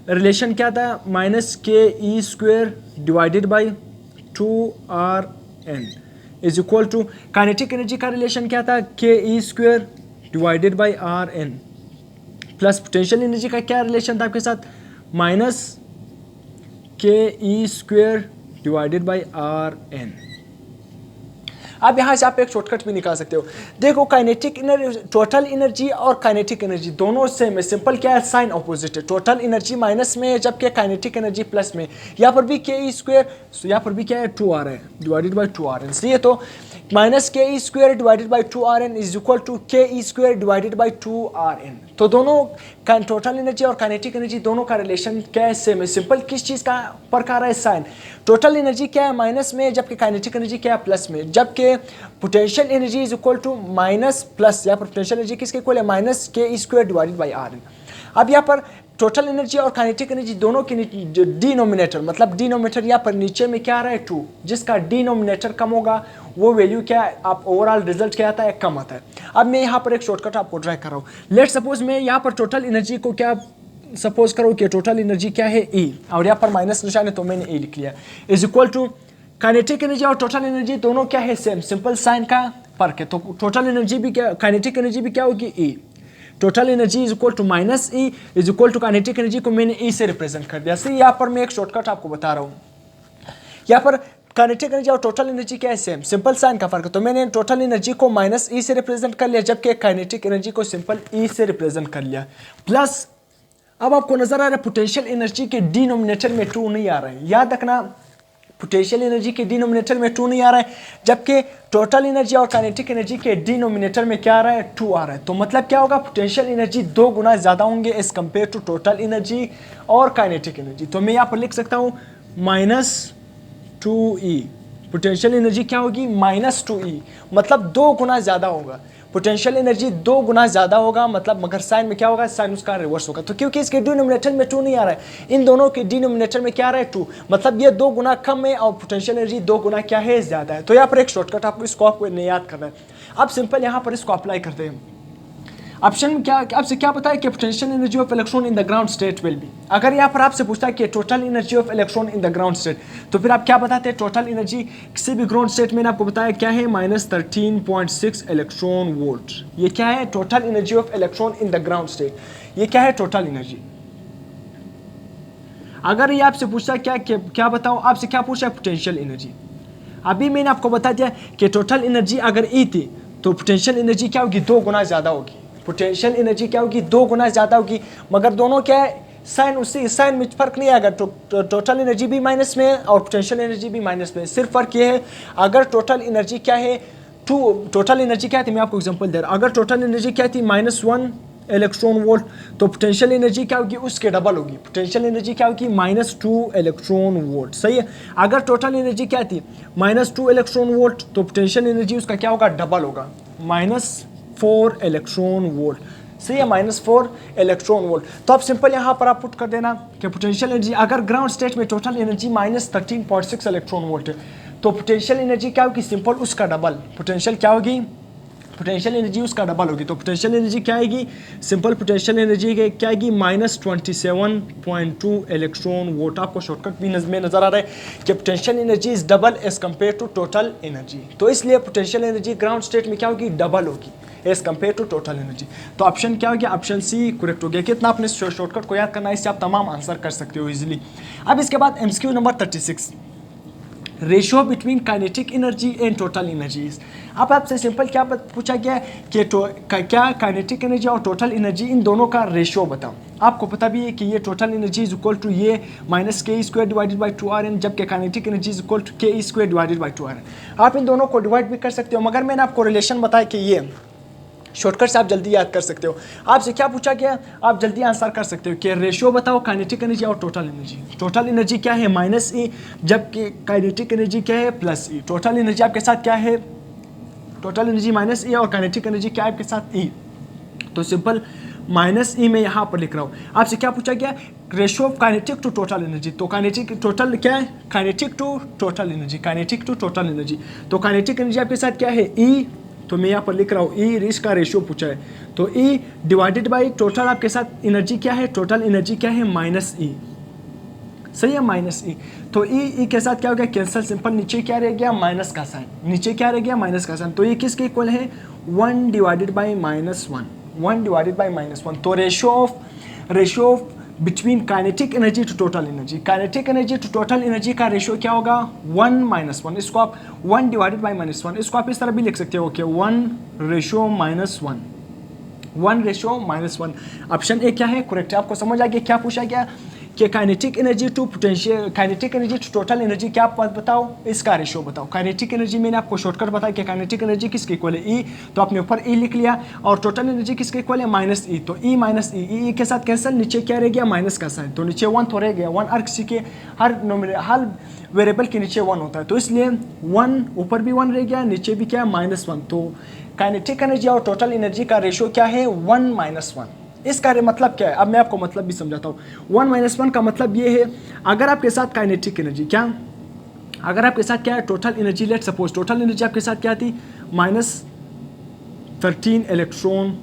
रिलेशन क्या था, -ke² divided by 2rn is equal to, kinetic energy का रिलेशन क्या था, ke² divided by rn plus potential energy का क्या रिलेशन था आपके साथ, ke² डिवाइडेड बाई Rn। अब यहाँ से आप एक शॉर्टकट भी निकाल सकते हो। देखो काइनेटिक एनर्जी, टोटल एनर्जी और काइनेटिक एनर्जी दोनों सेम है। सिंपल क्या है, साइन अपोजिट है। टोटल एनर्जी माइनस में है जबकि काइनेटिक एनर्जी प्लस में। यहाँ पर भी ke², यहाँ पर भी क्या है 2r है डिवाइडेड बाई 2Rn। सही है, तो minus ke² divided by 2Rn is equal to ke² divided by 2Rn। तो दोनों टोटल एनर्जी और काइनेटिक एनर्जी दोनों का रिलेशन क्या है, सेम है। सिंपल किस चीज़ का पर आ रहा है, साइन। टोटल एनर्जी क्या है माइनस में जबकि काइनेटिक एनर्जी क्या है प्लस में। जबकि potential energy is equal to minus plus, यहाँ पर पोटेंशियल एनर्जी किसके इक्वल है, minus ke² divided by Rn। अब यहाँ पर टोटल एनर्जी और काइनेटिक एनर्जी दोनों के डिनोमिनेटर, मतलब डिनोमिनेटर यहाँ पर नीचे में क्या आ रहा है 2, जिसका डिनोमिनेटर कम होगा वो वैल्यू क्या है, आप ओवरऑल रिजल्ट क्या आता है, कम आता है। अब मैं यहाँ पर एक शॉर्टकट आपको ट्राई कर रहा हूँ। लेट सपोज मैं यहाँ पर टोटल एनर्जी को क्या सपोज करो कि टोटल एनर्जी क्या है E, और यहाँ पर माइनस निशान है तो मैंने E लिख लिया, is equal to kinetic energy और टोटल एनर्जी दोनों क्या है, सेम। सिंपल साइन का फर्क है। तो टोटल एनर्जी भी क्या, काइनेटिक एनर्जी भी क्या होगी E। Total energy is equal to minus E is equal to kinetic energy को मैंने E से रिप्रेजेंट कर दिया। सही, यहाँ पर मैं एक शॉर्टकट आपको बता रहा हूँ। यहाँ पर काइनेटिक एनर्जी और टोटल एनर्जी क्या है, सेम। सिंपल साइन का फर्क है। तो मैंने टोटल एनर्जी को माइनस E से रिप्रेजेंट कर लिया जबकि काइनेटिक एनर्जी को सिंपल E से रिप्रेजेंट कर लिया। प्लस अब आपको नजर आ रहा है पोटेंशियल एनर्जी के डिनोमिनेटर में 2 नहीं आ रहा है। याद रखना, पोटेंशियल एनर्जी के डिनोमिनेटर में 2 नहीं आ रहा है जबकि टोटल एनर्जी और काइनेटिक एनर्जी के डिनोमिनेटर में क्या आ रहा है, 2 आ रहा है। तो मतलब क्या होगा, पोटेंशियल एनर्जी 2 गुना ज़्यादा होंगे as compare to total energy और काइनेटिक एनर्जी। तो मैं यहाँ पर लिख सकता हूँ -2E। पोटेंशियल एनर्जी क्या होगी, -2E, मतलब 2 गुना ज़्यादा होगा। पोटेंशियल एनर्जी 2 गुना ज़्यादा होगा, मतलब मगर साइन में क्या होगा, साइन उसका रिवर्स होगा। तो क्योंकि इसके डिनोमिनेटर में 2 नहीं आ रहा है, इन दोनों के डिनोमिनेटर में क्या आ रहा है 2, मतलब ये 2 गुना कम है और पोटेंशियल एनर्जी 2 गुना क्या है, ज़्यादा है। तो यहाँ पर एक शॉर्टकट आपको इसको आपको याद करना है। अब सिंपल यहाँ पर इसको अप्लाई करते हैं। ऑप्शन क्या, आपसे क्या पता है कि potential energy of electron in the ground state will be. अगर यहाँ पर आपसे पूछता है कि total energy of electron in the ground state, तो फिर आप क्या बताते हैं, टोटल एनर्जी किसी भी ग्राउंड स्टेट में आपको बताया क्या है, -13.6 इलेक्ट्रॉन वोल्ट। ये क्या है, total energy of electron in the ground state. ये क्या है, टोटल एनर्जी। अगर ये आपसे पूछता है क्या बताओ, आपसे क्या पूछा है, पोटेंशियल एनर्जी। अभी मैंने आपको बता दिया कि टोटल एनर्जी अगर E थी तो पोटेंशियल एनर्जी क्या होगी, 2 गुना ज़्यादा होगी। पोटेंशियल एनर्जी क्या होगी, 2 गुना ज़्यादा होगी, मगर दोनों क्या है, साइन उससे साइन में फर्क नहीं आएगा। टोटल एनर्जी भी माइनस में है और पोटेंशियल एनर्जी भी माइनस में है। सिर्फ फर्क ये है, अगर टोटल एनर्जी क्या है, टोटल एनर्जी क्या थी, मैं आपको एग्जांपल दे रहा हूँ। अगर टोटल एनर्जी क्या थी, -1 इलेक्ट्रॉन वोल्ट, तो पोटेंशियल एनर्जी क्या होगी, उसके डबल होगी। पोटेंशियल एनर्जी क्या होगी, -2 इलेक्ट्रॉन वोल्ट। सही है, अगर टोटल एनर्जी क्या थी, -2 इलेक्ट्रॉन वोल्ट, तो पोटेंशियल एनर्जी उसका क्या होगा, डबल होगा, -4 इलेक्ट्रॉन वोल्ट। सही है, -4 इलेक्ट्रॉन वोल्ट। तो आप सिंपल यहाँ पर आप पुट कर देना कि पोटेंशियल एनर्जी अगर ग्राउंड स्टेट में टोटल एनर्जी -13.6 इलेक्ट्रॉन वोल्ट है, तो पोटेंशियल एनर्जी क्या होगी, सिंपल उसका डबल। पोटेंशियल क्या होगी, पोटेंशियल एनर्जी उसका डबल होगी। तो पोटेंशियल एनर्जी क्या आएगी, सिंपल पोटेंशियल एनर्जी क्या आएगी, -27.2 इलेक्ट्रॉन वोल्ट। आपको शॉर्टकट भी में नजर आ रहा है कि potential energy is double as compare to total energy. तो इसलिए पोटेंशियल एनर्जी ग्राउंड स्टेट में क्या होगी, डबल होगी as compare to total energy. तो ऑप्शन क्या हो गया, ऑप्शन सी करेक्ट हो गया। कितना आपने शॉर्टकट को याद करना है, इससे आप तमाम आंसर कर सकते हो इजीली। अब इसके बाद MCQ number 36, ratio between kinetic energy and total energies. अब आपसे सिंपल क्या पूछा गया है कि क्या काइनेटिक एनर्जी और टोटल एनर्जी इन दोनों का रेशियो बताओ। आपको पता भी है कि ये total energy is equal to ये -ke² डिवाइडेड बाई 2Rn, जबकि kinetic energy is equal to ke² divided by 2Rn। आप इन दोनों को डिवाइड भी कर सकते हो, मगर मैंने आपको रिलेशन बताया कि ये शॉर्टकट से आप जल्दी याद कर सकते हो। आपसे क्या पूछा गया, आप जल्दी आंसर कर सकते हो कि रेशियो बताओ काइनेटिक एनर्जी और टोटल एनर्जी। टोटल एनर्जी क्या है, -E, जबकि काइनेटिक एनर्जी क्या है, +E। टोटल एनर्जी आपके साथ क्या है, टोटल एनर्जी -E और काइनेटिक एनर्जी क्या है आपके साथ, E। तो सिंपल -E में यहाँ पर लिख रहा हूँ। आपसे क्या पूछा गया, ratio of kinetic to total energy. तो काइनेटिक टोटल क्या है, kinetic to total energy, kinetic to total energy. तो काइनेटिक एनर्जी आपके साथ क्या है, E। तो मैं यहाँ पर लिख रहा हूँ E, इसका रेशियो पूछा है, तो E डिवाइडेड बाई टोटल आपके साथ एनर्जी क्या है, टोटल एनर्जी क्या है, -E। सही है, -E। तो E के साथ क्या हो गया, कैंसिल, सिंपल नीचे क्या रह गया, माइनस का साइन, नीचे क्या रह गया, माइनस का साइन। तो ये किसके इक्वल है, 1 डिवाइडेड बाई -1, 1 डिवाइडेड बाई -1। तो ratio of between kinetic energy to total energy. Kinetic energy to total energy का रेशियो क्या होगा 1 - 1। इसको आप 1 डिवाइडेड बाई -1, इसको आप इस तरह भी लिख सकते हो कि 1:-1, 1:-1। ऑप्शन ए क्या है करेक्ट है। आपको समझ आ गया क्या पूछा गया कि kinetic energy to potential, kinetic energy to total energy क्या आप बताओ, इसका रेशियो बताओ। काइनेटिक एनर्जी मैंने आपको शॉर्टकट बताया कि काइनेटिक एनर्जी किसके इक्वल है ई, तो आपने ऊपर ई लिख लिया, और टोटल एनर्जी किसके इक्वल है -ई, तो ई माइनस ई के साथ कैंसिल, नीचे क्या रह गया माइनस का साइन, तो नीचे 1 तो रह गया। 1 हर किसी के हर वेरिएबल के नीचे 1 होता है, तो इसलिए 1 ऊपर भी 1 रह गया, नीचे भी क्या -1। तो काइनेटिक एनर्जी और टोटल एनर्जी का रेशियो क्या है 1 - 1। इसका मतलब क्या है, अब मैं आपको मतलब भी समझाता हूँ। 1 - 1 का मतलब ये है, अगर आपके साथ काइनेटिक एनर्जी क्या, अगर आपके साथ क्या है total energy, let suppose total energy आपके साथ क्या थी -13 electron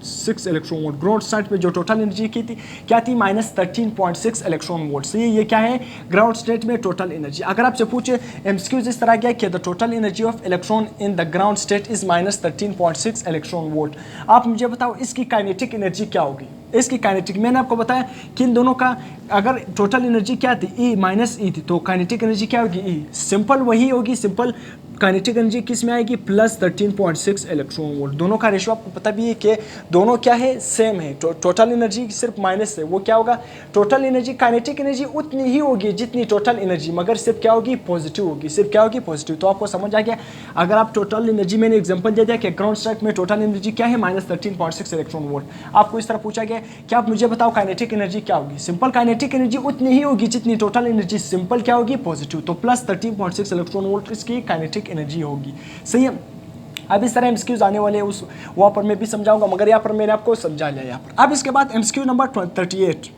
6 electron volt. Ground state पे जो टोटल एनर्जी की थी क्या थी -13.6 इलेक्ट्रॉन वोल्ट। सही, ये क्या है ग्राउंड स्टेट में टोटल एनर्जी। अगर आपसे पूछे एमसीक्यूज इस तरह गया कि the total energy of electron in the ground state is -13.6 electron volt, आप मुझे बताओ इसकी काइनेटिक एनर्जी क्या होगी। इसकी काइनेटिक मैंने आपको बताया कि इन दोनों का अगर टोटल एनर्जी क्या थी ई -ई थी, तो काइनेटिक एनर्जी क्या होगी ई, सिंपल वही होगी। सिंपल काइनेटिक एनर्जी किस में आएगी +13.6 इलेक्ट्रॉन वोल्ट। दोनों का रेशियो आपको पता भी है कि दोनों क्या है सेम है। टोटल एनर्जी सिर्फ माइनस है, वो क्या होगा टोटल एनर्जी, काइनेटिक एनर्जी उतनी ही होगी जितनी टोटल एनर्जी, मगर सिर्फ क्या होगी पॉजिटिव होगी, सिर्फ क्या होगी पॉजिटिव। तो आपको समझ आ गया। अगर आप टोटल एनर्जी, मैंने एग्जांपल दे दिया कि ग्राउंड स्टेट में टोटल एनर्जी क्या है -13.6 इलेक्ट्रॉन वोल्ट। आपको इस तरह पूछा गया कि आप मुझे बताओ काइनेटिक एनर्जी क्या होगी। सिंपल काइनेटिक एनर्जी उतनी ही होगी जितनी टोटल एनर्जी, सिंपल क्या होगी पॉजिटिव। तो +13.6 इलेक्ट्रॉन वोल्ट इसकी काइनेटिक एनर्जी होगी। सही है। अब इस तरह एमसीक्यूज आने वाले हैं, उस वहाँ पर मैं भी समझाऊंगा, मगर यहाँ पर मैंने आपको समझा लिया यहाँ पर। अब इसके बाद MCQ number 38,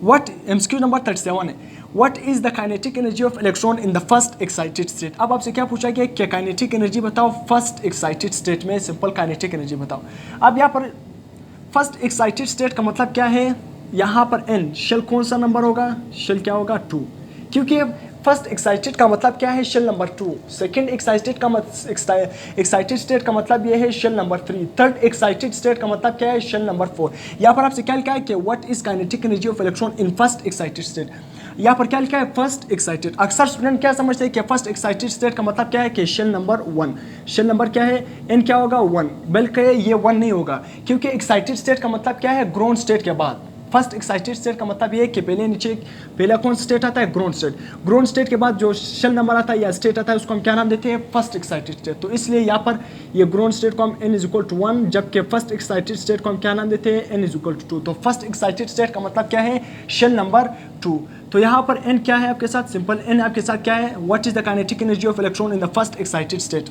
what MCQ number 37 है, what is the kinetic energy of electron in the first excited state. अब आपसे क्या पूछा गया कि काइनेटिक एनर्जी बताओ फर्स्ट एक्साइटेड स्टेट में, सिंपल काइनेटिक एनर्जी बताओ। अब यहाँ पर फर्स्ट एक्साइटेड स्टेट का मतलब क्या है, यहाँ पर n शेल कौन सा नंबर होगा, शेल क्या होगा 2, क्योंकि फर्स्ट एक्साइटेड का मतलब क्या है शेल नंबर 2, सेकंड एक्साइटेड का एक्साइटेड स्टेट का मतलब ये है shell number 3, third excited state का मतलब क्या है शेल नंबर 4। यहाँ पर आपसे क्या लिखा है कि what is kinetic energy of electron in first excited state. यहाँ पर क्या लिखा है फर्स्ट एक्साइटेड। अक्सर स्टूडेंट क्या समझते हैं कि फर्स्ट एक्साइटेड स्टेट का मतलब क्या है कि शेल नंबर 1, शेल नंबर क्या है n क्या होगा 1, बल्कि ये 1 नहीं होगा, क्योंकि एक्साइटेड स्टेट का मतलब क्या है ग्राउंड स्टेट के बाद। फर्स्ट एक्साइटेड स्टेट का मतलब ये है कि पहला कौन सा स्टेट आता है ग्राउंड स्टेट, ग्राउंड स्टेट के बाद जो शेल नंबर आता है या स्टेट आता है उसको हम क्या नाम देते हैं फर्स्ट एक्साइटेड स्टेट। तो इसलिए यहाँ पर ये ग्राउंड स्टेट को हम n = 1, जबकि फर्स्ट एक्साइटेड स्टेट को हम क्या नाम देते हैं n = 2। तो फर्स्ट एक्साइटेड स्टेट का मतलब क्या है शेल नंबर 2। तो यहाँ पर n क्या है आपके साथ, सिंपल n आपके साथ क्या है, what is the kinetic energy of electron in the first excited state.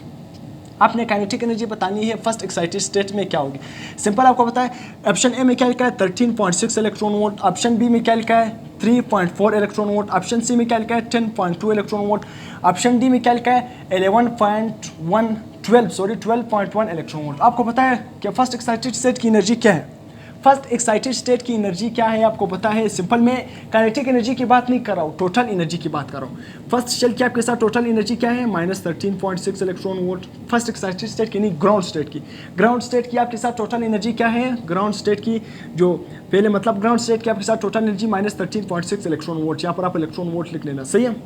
आपने काइनेटिक एनर्जी बतानी है फर्स्ट एक्साइटेड स्टेट में क्या होगी। सिंपल आपको पता है ऑप्शन ए में क्या लिखा है 13.6 इलेक्ट्रॉन वोल्ट, ऑप्शन बी में क्या लिखा है 3.4 इलेक्ट्रॉन वोल्ट, ऑप्शन सी में क्या लिखा है 10.2 इलेक्ट्रॉन वोल्ट, ऑप्शन डी में क्या लिखा है 12.1 इलेक्ट्रॉन वोल्ट। आपको पता है कि फर्स्ट एक्साइटेड स्टेट की एनर्जी क्या है, फर्स्ट एक्साइटेड स्टेट की एनर्जी क्या है आपको पता है। सिंपल में काइनेटिक एनर्जी की बात नहीं कर रहा हूँ, टोटल एनर्जी की बात कर रहा हूँ। फर्स्ट शेल की आपके साथ टोटल एनर्जी क्या है -13.6 electron volt, first excited state की नहीं ग्राउंड स्टेट की। ग्राउंड स्टेट की आपके साथ टोटल एनर्जी क्या है, ग्राउंड स्टेट की जो पहले मतलब ग्राउंड स्टेट की आपके साथ टोटल एनर्जी -13.6 इलेक्ट्रॉन वोल्ट, यहाँ पर आप इलेक्ट्रॉन वोल्ट लिख लेना। सही है।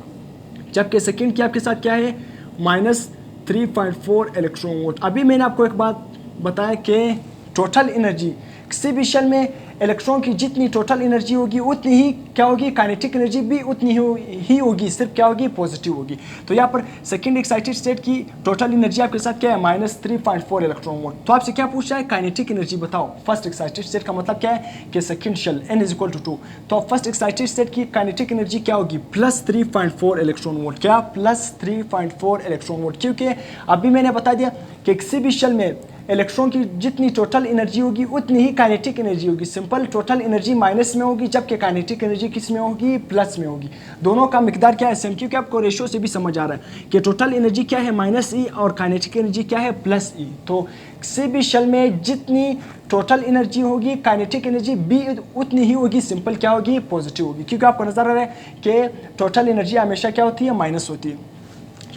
जबकि सेकेंड की आपके साथ क्या है -3.4 इलेक्ट्रॉन वोल्ट। अभी मैंने आपको एक बात बताया कि टोटल एनर्जी किसी भी शेल में इलेक्ट्रॉन की जितनी टोटल एनर्जी होगी उतनी ही क्या होगी काइनेटिक एनर्जी भी उतनी ही होगी, सिर्फ क्या होगी पॉजिटिव होगी। तो यहाँ पर सेकंड एक्साइटेड स्टेट की टोटल एनर्जी आपके साथ क्या है -3.4 इलेक्ट्रॉन वोल्ट। तो आपसे क्या पूछ रहा है काइनेटिक एनर्जी बताओ फर्स्ट एक्साइटेड स्टेट का मतलब क्या है कि सेकंड शेल n = 2। तो फर्स्ट एक्साइटेड स्टेट की काइनेटिक एनर्जी क्या होगी +3.4 इलेक्ट्रॉन वोल्ट, क्या +3.4 इलेक्ट्रॉन वोल्ट, क्योंकि अभी मैंने बता दिया कि किसी भी शेल में इलेक्ट्रॉन की जितनी टोटल एनर्जी होगी उतनी ही काइनेटिक एनर्जी होगी। सिंपल टोटल एनर्जी माइनस में होगी जबकि काइनेटिक एनर्जी किस में होगी प्लस में होगी। दोनों का मिकदार क्या है सेम, क्योंकि आपको रेशियो से भी समझ आ रहा है कि टोटल एनर्जी क्या है -E और काइनेटिक एनर्जी क्या है +E। तो किसी भी शेल में जितनी टोटल एनर्जी होगी काइनेटिक एनर्जी भी उतनी ही होगी, सिंपल क्या होगी पॉजिटिव होगी, क्योंकि आपको नजर आ रहा है कि टोटल एनर्जी हमेशा क्या होती है माइनस होती है।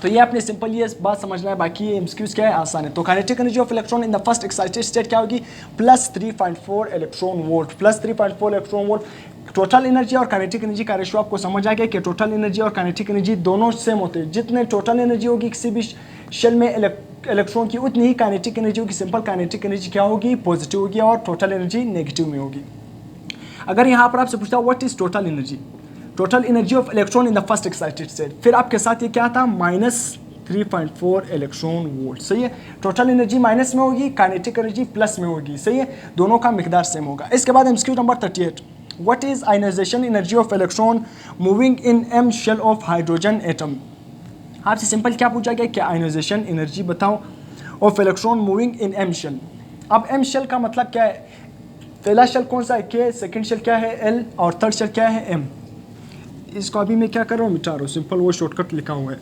तो ये आपने सिंपल ये बात समझना है, बाकी ये एमसीक्यूज क्या है आसान है। तो kinetic energy of electron in the first excited state क्या होगी, plus 3.4 electron volt, plus 3.4 electron volt. Total energy और काइनेटिक एनर्जी का रेशियो आपको समझ आ गया कि टोटल एनर्जी और काइनेटिक एनर्जी दोनों सेम होते हैं। जितने टोटल एनर्जी होगी किसी भी शेल में इलेक्ट्रॉन की, उतनी ही काइनेटिक एनर्जी होगी। सिंपल काइनेटिक एनर्जी क्या होगी, पॉजिटिव होगी, और टोटल एनर्जी नेगेटिव में होगी। अगर यहाँ पर आपसे पूछता what is total energy, total energy of electron in the first excited state, फिर आपके साथ ये क्या था, माइनस 3.4 इलेक्ट्रॉन वोल्ट, सही है। टोटल एनर्जी माइनस में होगी, काइनेटिक एनर्जी प्लस में होगी, सही है, दोनों का मिकदार सेम होगा। इसके बाद MCQ number 38, what is ionisation energy of electron moving in M shell of hydrogen atom. आपसे सिंपल क्या पूछा गया कि आयनाइजेशन एनर्जी बताओ of electron moving in M shell. अब एम शेल का मतलब क्या है, पहला शेल कौन सा है के, सेकंड शेल क्या है एल, और थर्ड शेल क्या है एम। इसको अभी मैं क्या कर रहा हूँ, मिटा रहा हूँ, सिंपल वो शॉर्टकट लिखा हुआ है।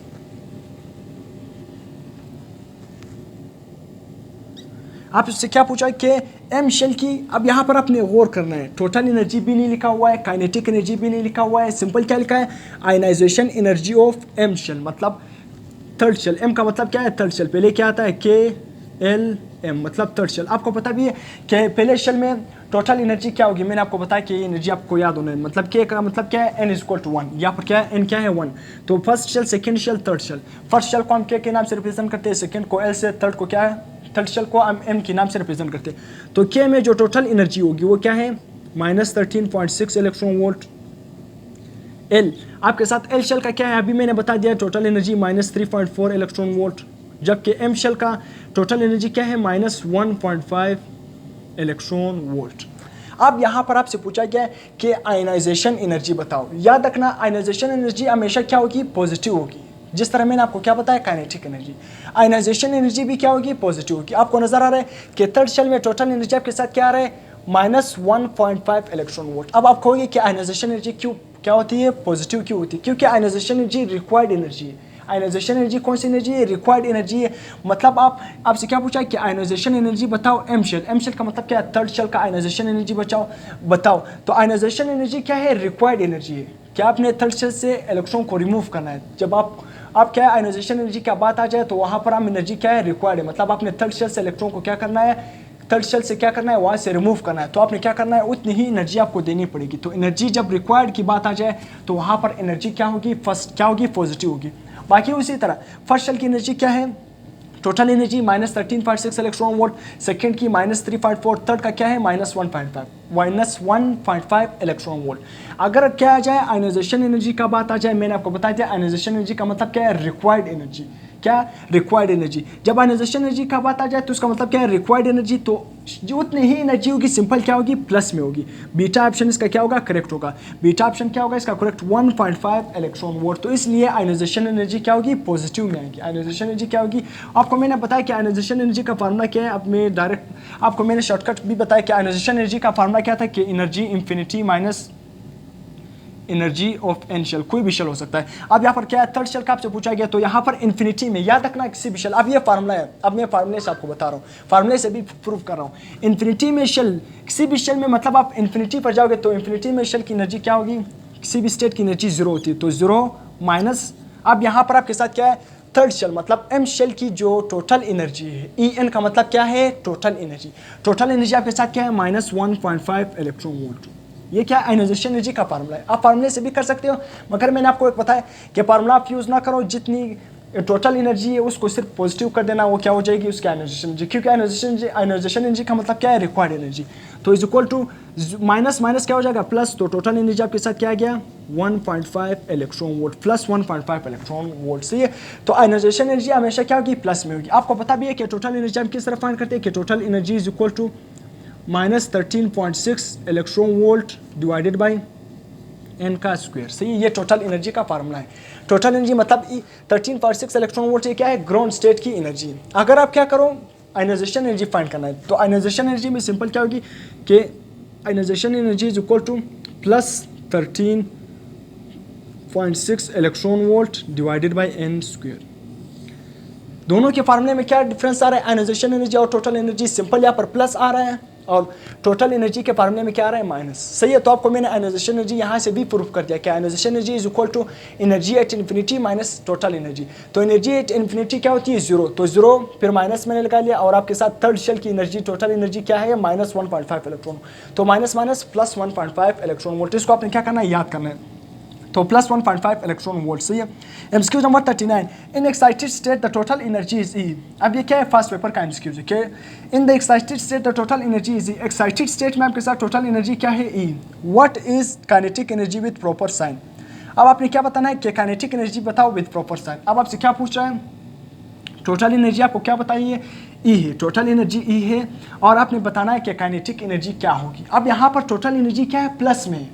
आप इससे क्या पूछा है कि एम शेल की, अब यहाँ पर आपने गौर करना है, टोटल एनर्जी भी नहीं लिखा हुआ है, काइनेटिक एनर्जी भी नहीं लिखा हुआ है, सिंपल क्या लिखा है, ionisation energy of M shell, मतलब थर्ड शेल। एम का मतलब क्या है, थर्ड शेल, पहले क्या आता है के एल एम, मतलब थर्ड शेल। आपको पता भी है कि पहले शेल में टोटल एनर्जी क्या होगी, मैंने आपको बताया कि ये एनर्जी आपको याद होना है, मतलब के का मतलब क्या है, एन इज इक्वल टू 1, यहाँ पर क्या है, एन क्या है 1। तो first shell, second shell, third shell. First shell को हम के नाम से रिप्रेजेंट करते हैं, सेकंड को एल से, थर्ड को क्या है, थर्ड शेल को हम एम के नाम से रिप्रेजेंट करते हैं। तो के में जो टोटल एनर्जी होगी वो क्या है, माइनस 13.6 इलेक्ट्रॉन वोल्ट। एल आपके साथ एल शेल का क्या है, अभी मैंने बता दिया, total energy minus 3.4 electron volt, जबकि एम शेल का टोटल एनर्जी क्या है, माइनस 1.5 इलेक्ट्रॉन वोल्ट। अब यहाँ पर आपसे पूछा गया है कि आयनाइजेशन एनर्जी बताओ। याद रखना आयनाइजेशन एनर्जी हमेशा क्या होगी, पॉजिटिव होगी, जिस तरह मैंने आपको क्या बताया काइनेटिक एनर्जी। आयनाइजेशन एनर्जी भी क्या होगी, पॉजिटिव होगी। आपको नजर आ रहा है कि थर्ड शेल में टोटल एनर्जी आपके साथ क्या आ रहा है, माइनस 1.5 इलेक्ट्रॉन वोल्ट। अब आप कहोगे कि आयनाइजेशन एनर्जी क्यों क्या होती है, पॉजिटिव क्यों होती है, क्योंकि आयनाइजेशन एनर्जी रिक्वायर्ड एनर्जी है। आयनाइजेशन एनर्जी कौन सी एनर्जी है, रिक्वायर्ड एनर्जी है। मतलब आपसे क्या पूछा है कि आयनाइजेशन एनर्जी बताओ एम शेल। एम शेल का मतलब क्या है, थर्ड शेल का आयनाइजेशन एनर्जी बताओ। तो आयनाइजेशन एनर्जी क्या है, रिक्वायर्ड एनर्जी है। क्या आपने थर्ड शेल से इलेक्ट्रॉन को रिमूव करना है। जब आप क्या है, आयनाइजेशन एनर्जी की बात आ जाए तो वहाँ पर हम एनर्जी क्या है, रिक्वायर्ड है। मतलब आपने थर्ड शेल से इलेक्ट्रॉन को क्या करना है, थर्ड शेल से क्या करना है, वहाँ से रिमूव करना है। तो आपने क्या करना है, उतनी ही एनर्जी आपको देनी पड़ेगी। तो एनर्जी जब रिक्वायर्ड की बात आ जाए तो वहाँ पर एनर्जी क्या होगी, फर्स्ट क्या होगी, पॉजिटिव होगी। बाकी उसी तरह फर्स्ट शेल की एनर्जी क्या है, total energy minus 13.6 electron volt, second की माइनस 3.4, थर्ड का क्या है, माइनस 1.5 इलेक्ट्रॉन वोल्ट। अगर क्या आ जाए आयनाइजेशन एनर्जी का बात आ जाए, मैंने आपको बता दिया आयनाइजेशन एनर्जी का मतलब क्या है, रिक्वायर्ड एनर्जी। क्या, रिक्वायर्ड एनर्जी। जब आयनाइजेशन एनर्जी का बात आ जाए तो उसका मतलब क्या है, रिक्वायर्ड एनर्जी। तो जो उतनी ही एनर्जी होगी सिंपल क्या होगी, प्लस में होगी। बीटा ऑप्शन इसका क्या होगा, करेक्ट होगा। बीटा ऑप्शन क्या होगा इसका करेक्ट, 1.5 इलेक्ट्रॉन वोल्ट। तो इसलिए आयनाइजेशन एनर्जी क्या होगी, पॉजिटिव में आएगी। आयनाइजेशन एनर्जी क्या होगी, आपको मैंने बताया कि आयनाइजेशन एनर्जी का फार्मूला क्या है। अब मैं डायरेक्ट आपको मैंने शॉर्टकट भी बताया कि आयनाइजेशन एनर्जी का फार्मूला क्या था, कि energy infinity minus energy of N shell, कोई भी शेल हो सकता है। अब यहाँ पर क्या है, थर्ड शेल का आपसे पूछा गया, तो यहाँ पर इन्फिनिटी में याद रखना किसी भी शेल। अब ये फार्मूला है, अब मैं फार्मूले से आपको बता रहा हूँ, फार्मूले से भी प्रूव कर रहा हूँ। इन्फिनिटी में शेल, किसी भी शेल में मतलब आप इन्फिनिटी पर जाओगे तो इन्फिनिटी में शेल की एनर्जी क्या होगी, किसी भी स्टेट की एनर्जी जीरो होती है। तो जीरो माइनस, अब यहाँ पर आपके साथ क्या है, थर्ड शेल मतलब एम शेल की जो टोटल एनर्जी है, ई एन का मतलब क्या है, टोटल एनर्जी। टोटल एनर्जी आपके साथ क्या है, माइनस 1.5 इलेक्ट्रॉन वोल्ट। ये क्या आयनाइजेशन एनर्जी का फार्मूला है। आप फार्मूले से भी कर सकते हो, मगर मैंने आपको एक बताया कि फार्मूला आप यूज़ ना करो, जितनी टोटल एनर्जी है उसको सिर्फ पॉजिटिव कर देना, वो क्या हो जाएगी, उसकी आयनाइजेशन एनर्जी। क्योंकि आयनाइजेशन एनर्जी का मतलब क्या है, रिक्वायर्ड एनर्जी। तो is equal to minus minus क्या हो जाएगा, प्लस। तो टोटल एनर्जी आपके साथ क्या आ गया, 1.5 electron volt, plus 1.5 electron volt. सही है। तो आयनाइजेशन एनर्जी हमेशा क्या होगी, प्लस में होगी। आपको पता भी है कि टोटल एनर्जी हम किस तरह फाइंड करते हैं, कि total energy is equal to minus 13.6 electron volt divided by N का स्क्वायर। सही, ये टोटल एनर्जी का फार्मूला है। टोटल एनर्जी मतलब 13.6 इलेक्ट्रॉन वोल्ट, ये क्या है, ग्राउंड स्टेट की एनर्जी। अगर आप क्या करो, आयनाइजेशन एनर्जी फाइंड करना है, तो आयनाइजेशन एनर्जी में सिंपल क्या होगी कि ionization energy is equal to plus 13.6 electron volt divided by N square. दोनों के फार्मूले में क्या डिफरेंस आ रहा है, आयनाइजेशन एनर्जी और टोटल एनर्जी। सिंपल यहाँ पर प्लस आ रहा है और टोटल एनर्जी के फार्मूले में क्या आ रहा है माइनस, सही है। तो आपको मैंने आयोनाइजेशन एनर्जी यहाँ से भी प्रूफ कर दिया कि ionisation energy is equal to energy at infinity minus total energy. तो एनर्जी एट इन्फिनिटी क्या होती है 0, तो 0 फिर माइनस मैंने लगा लिया और आपके साथ थर्ड शेल की एनर्जी टोटल एनर्जी क्या है माइनस 1.5 इलेक्ट्रॉन। तो minus minus plus 1.5 electron volt, इसको आपने क्या करना है याद करना है। तो प्लस 1.5 इलेक्ट्रॉन वोल्ट, सही है। MCQ number 39, in excited state the total energy is E. अब ये क्या है फर्स्ट पेपर का एमसीक्यू है कि in the excited state the total energy is E. Excited state में आपके साथ टोटल एनर्जी क्या है E. What is kinetic energy with proper sign. अब आपने क्या बताना है कि काइनेटिक एनर्जी बताओ विद प्रॉपर साइन। अब आपसे क्या पूछ रहा है, टोटल एनर्जी आपको क्या बताइए ई है, टोटल एनर्जी ई है और आपने बताना है कि काइनेटिक एनर्जी क्या होगी। अब यहाँ पर टोटल एनर्जी क्या है प्लस में,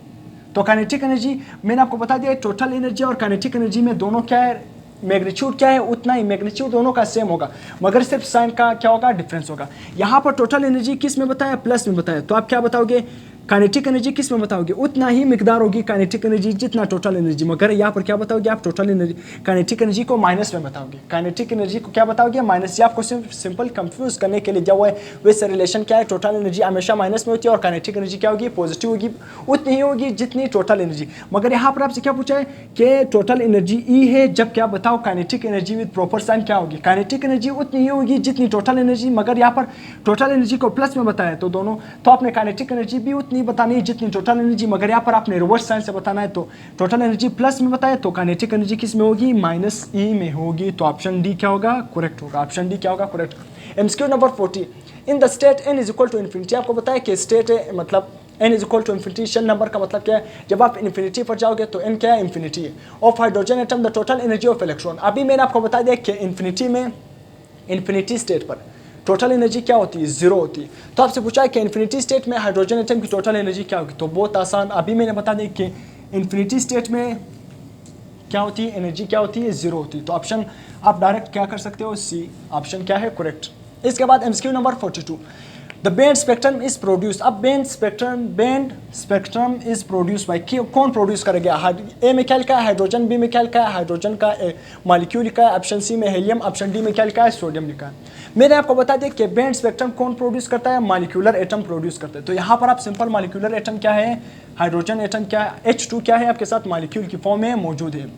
तो काइनेटिक एनर्जी मैंने आपको बता दिया टोटल एनर्जी और काइनेटिक एनर्जी में दोनों क्या है मैग्नीट्यूड क्या है उतना ही, मैग्नीट्यूड दोनों का सेम होगा मगर सिर्फ साइन का क्या होगा डिफरेंस होगा। यहाँ पर टोटल एनर्जी किस में बताया प्लस में बताया, तो आप क्या बताओगे काइनेटिक एनर्जी किस में बताओगे उतना ही मिकदार होगी काइनेटिक एनर्जी जितना टोटल एनर्जी, मगर यहाँ पर क्या बताओगे आप टोटल एनर्जी काइनेटिक एनर्जी को माइनस में बताओगे, काइनेटिक एनर्जी को क्या बताओगे माइनस। ये आपको सिंपल कंफ्यूज करने के लिए दिया हुआ है। वैसे रिलेशन क्या है टोटल एनर्जी हमेशा माइनस में होती है और काइनेटिक एनर्जी क्या होगी पॉजिटिव होगी, उतनी ही होगी जितनी टोटल एनर्जी। मगर यहाँ पर आपसे क्या पूछा है कि टोटल एनर्जी ई है, जब क्या बताओ kinetic energy with proper sign क्या होगी, काइनेटिक एनर्जी उतनी ही होगी जितनी टोटल एनर्जी, मगर यहाँ पर टोटल एनर्जी को प्लस में बताया तो दोनों, तो आपने काइनेटिक एनर्जी भी उतनी बतानी है जितनी टोटल एनर्जी, मगर यहाँ पर आपने रिवर्स साइन से बताना है। तो टोटल एनर्जी प्लस में बताया तो काइनेटिक एनर्जी किस में होगी माइनस ई में होगी। तो ऑप्शन डी क्या होगा करेक्ट होगा, ऑप्शन डी क्या होगा correct. MCQ number 40, in the state n is equal to infinity. आपको बताया कि स्टेट है मतलब n is equal to infinity, shell number का मतलब क्या है जब आप इन्फिनिटी पर जाओगे तो n क्या है इन्फिनिटी है। Of hydrogen atom the total energy of electron. अभी मैंने आपको बता दिया कि इन्फिनिटी में इन्फिनिटी स्टेट पर टोटल एनर्जी क्या होती है 0 होती है। तो आपसे पूछा है कि इन्फिनिटी स्टेट में हाइड्रोजन एटम की टोटल एनर्जी क्या होगी, तो बहुत आसान, अभी मैंने बता दिया कि इन्फिनिटी स्टेट में क्या होती है एनर्जी क्या होती है 0 होती है। तो ऑप्शन आप डायरेक्ट क्या कर सकते हो सी, ऑप्शन क्या है करेक्ट। इसके बाद MCQ number 42, the band spectrum is produce. अब band spectrum is produce by कौन प्रोड्यूस करेगा, ए में क्या लिखा है हाइड्रोजन, बी में क्या लिखा है हाइड्रोजन का मॉलिक्यूल लिखा है, ऑप्शन सी में हीलियम, ऑप्शन डी में क्या लिखा है सोडियम लिखा है। मैंने आपको बता दिया कि बैंड स्पेक्ट्रम कौन प्रोड्यूस करता है मॉलिक्यूलर एटम प्रोड्यूस करता है। तो यहाँ पर आप सिंपल मॉलिक्यूलर एटम क्या है हाइड्रोजन एटम क्या है H2 क्या है आपके साथ मॉलिक्यूल की फॉर्म में मौजूद है।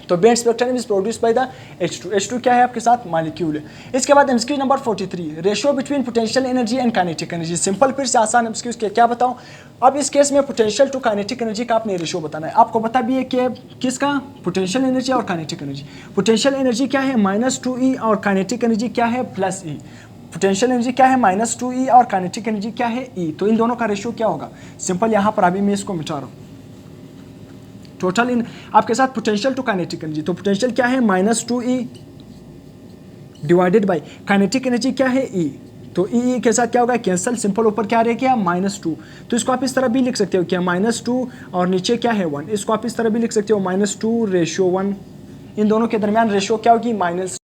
तो band spectrum is produce by the H2 क्या है आपके साथ मॉलिक्यूल है। इसके बाद MCQ number 43, ratio between potential energy and kinetic energy. Simple फिर से आसान एमसीक्यू के क्या बताऊं, अब इस केस में पोटेंशियल टू काइनेटिक एनर्जी का आपने रेशियो बताना है। आपको बता भी है कि किसका पोटेंशियल एनर्जी और काइनेटिक एनर्जी। पोटेंशियल एनर्जी क्या है -2E और काइनेटिक एनर्जी क्या है +E। पोटेंशियल एनर्जी क्या है -2E और काइनेटिक एनर्जी क्या है E। तो इन दोनों का रेशियो क्या होगा सिंपल, यहाँ पर अभी मैं इसको मिटा रहा हूँ। टोटल इन आपके साथ पोटेंशियल टू काइनेटिक एनर्जी, तो पोटेंशियल क्या है -2E divided by kinetic energy क्या है E। तो E के साथ क्या होगा कैंसिल, सिंपल ऊपर क्या रह गया -2। तो इसको आप इस तरह भी लिख सकते हो क्या -2 और नीचे क्या है 1, इसको आप इस तरह भी लिख सकते हो -2/1। इन दोनों के दरमियान रेशियो क्या होगी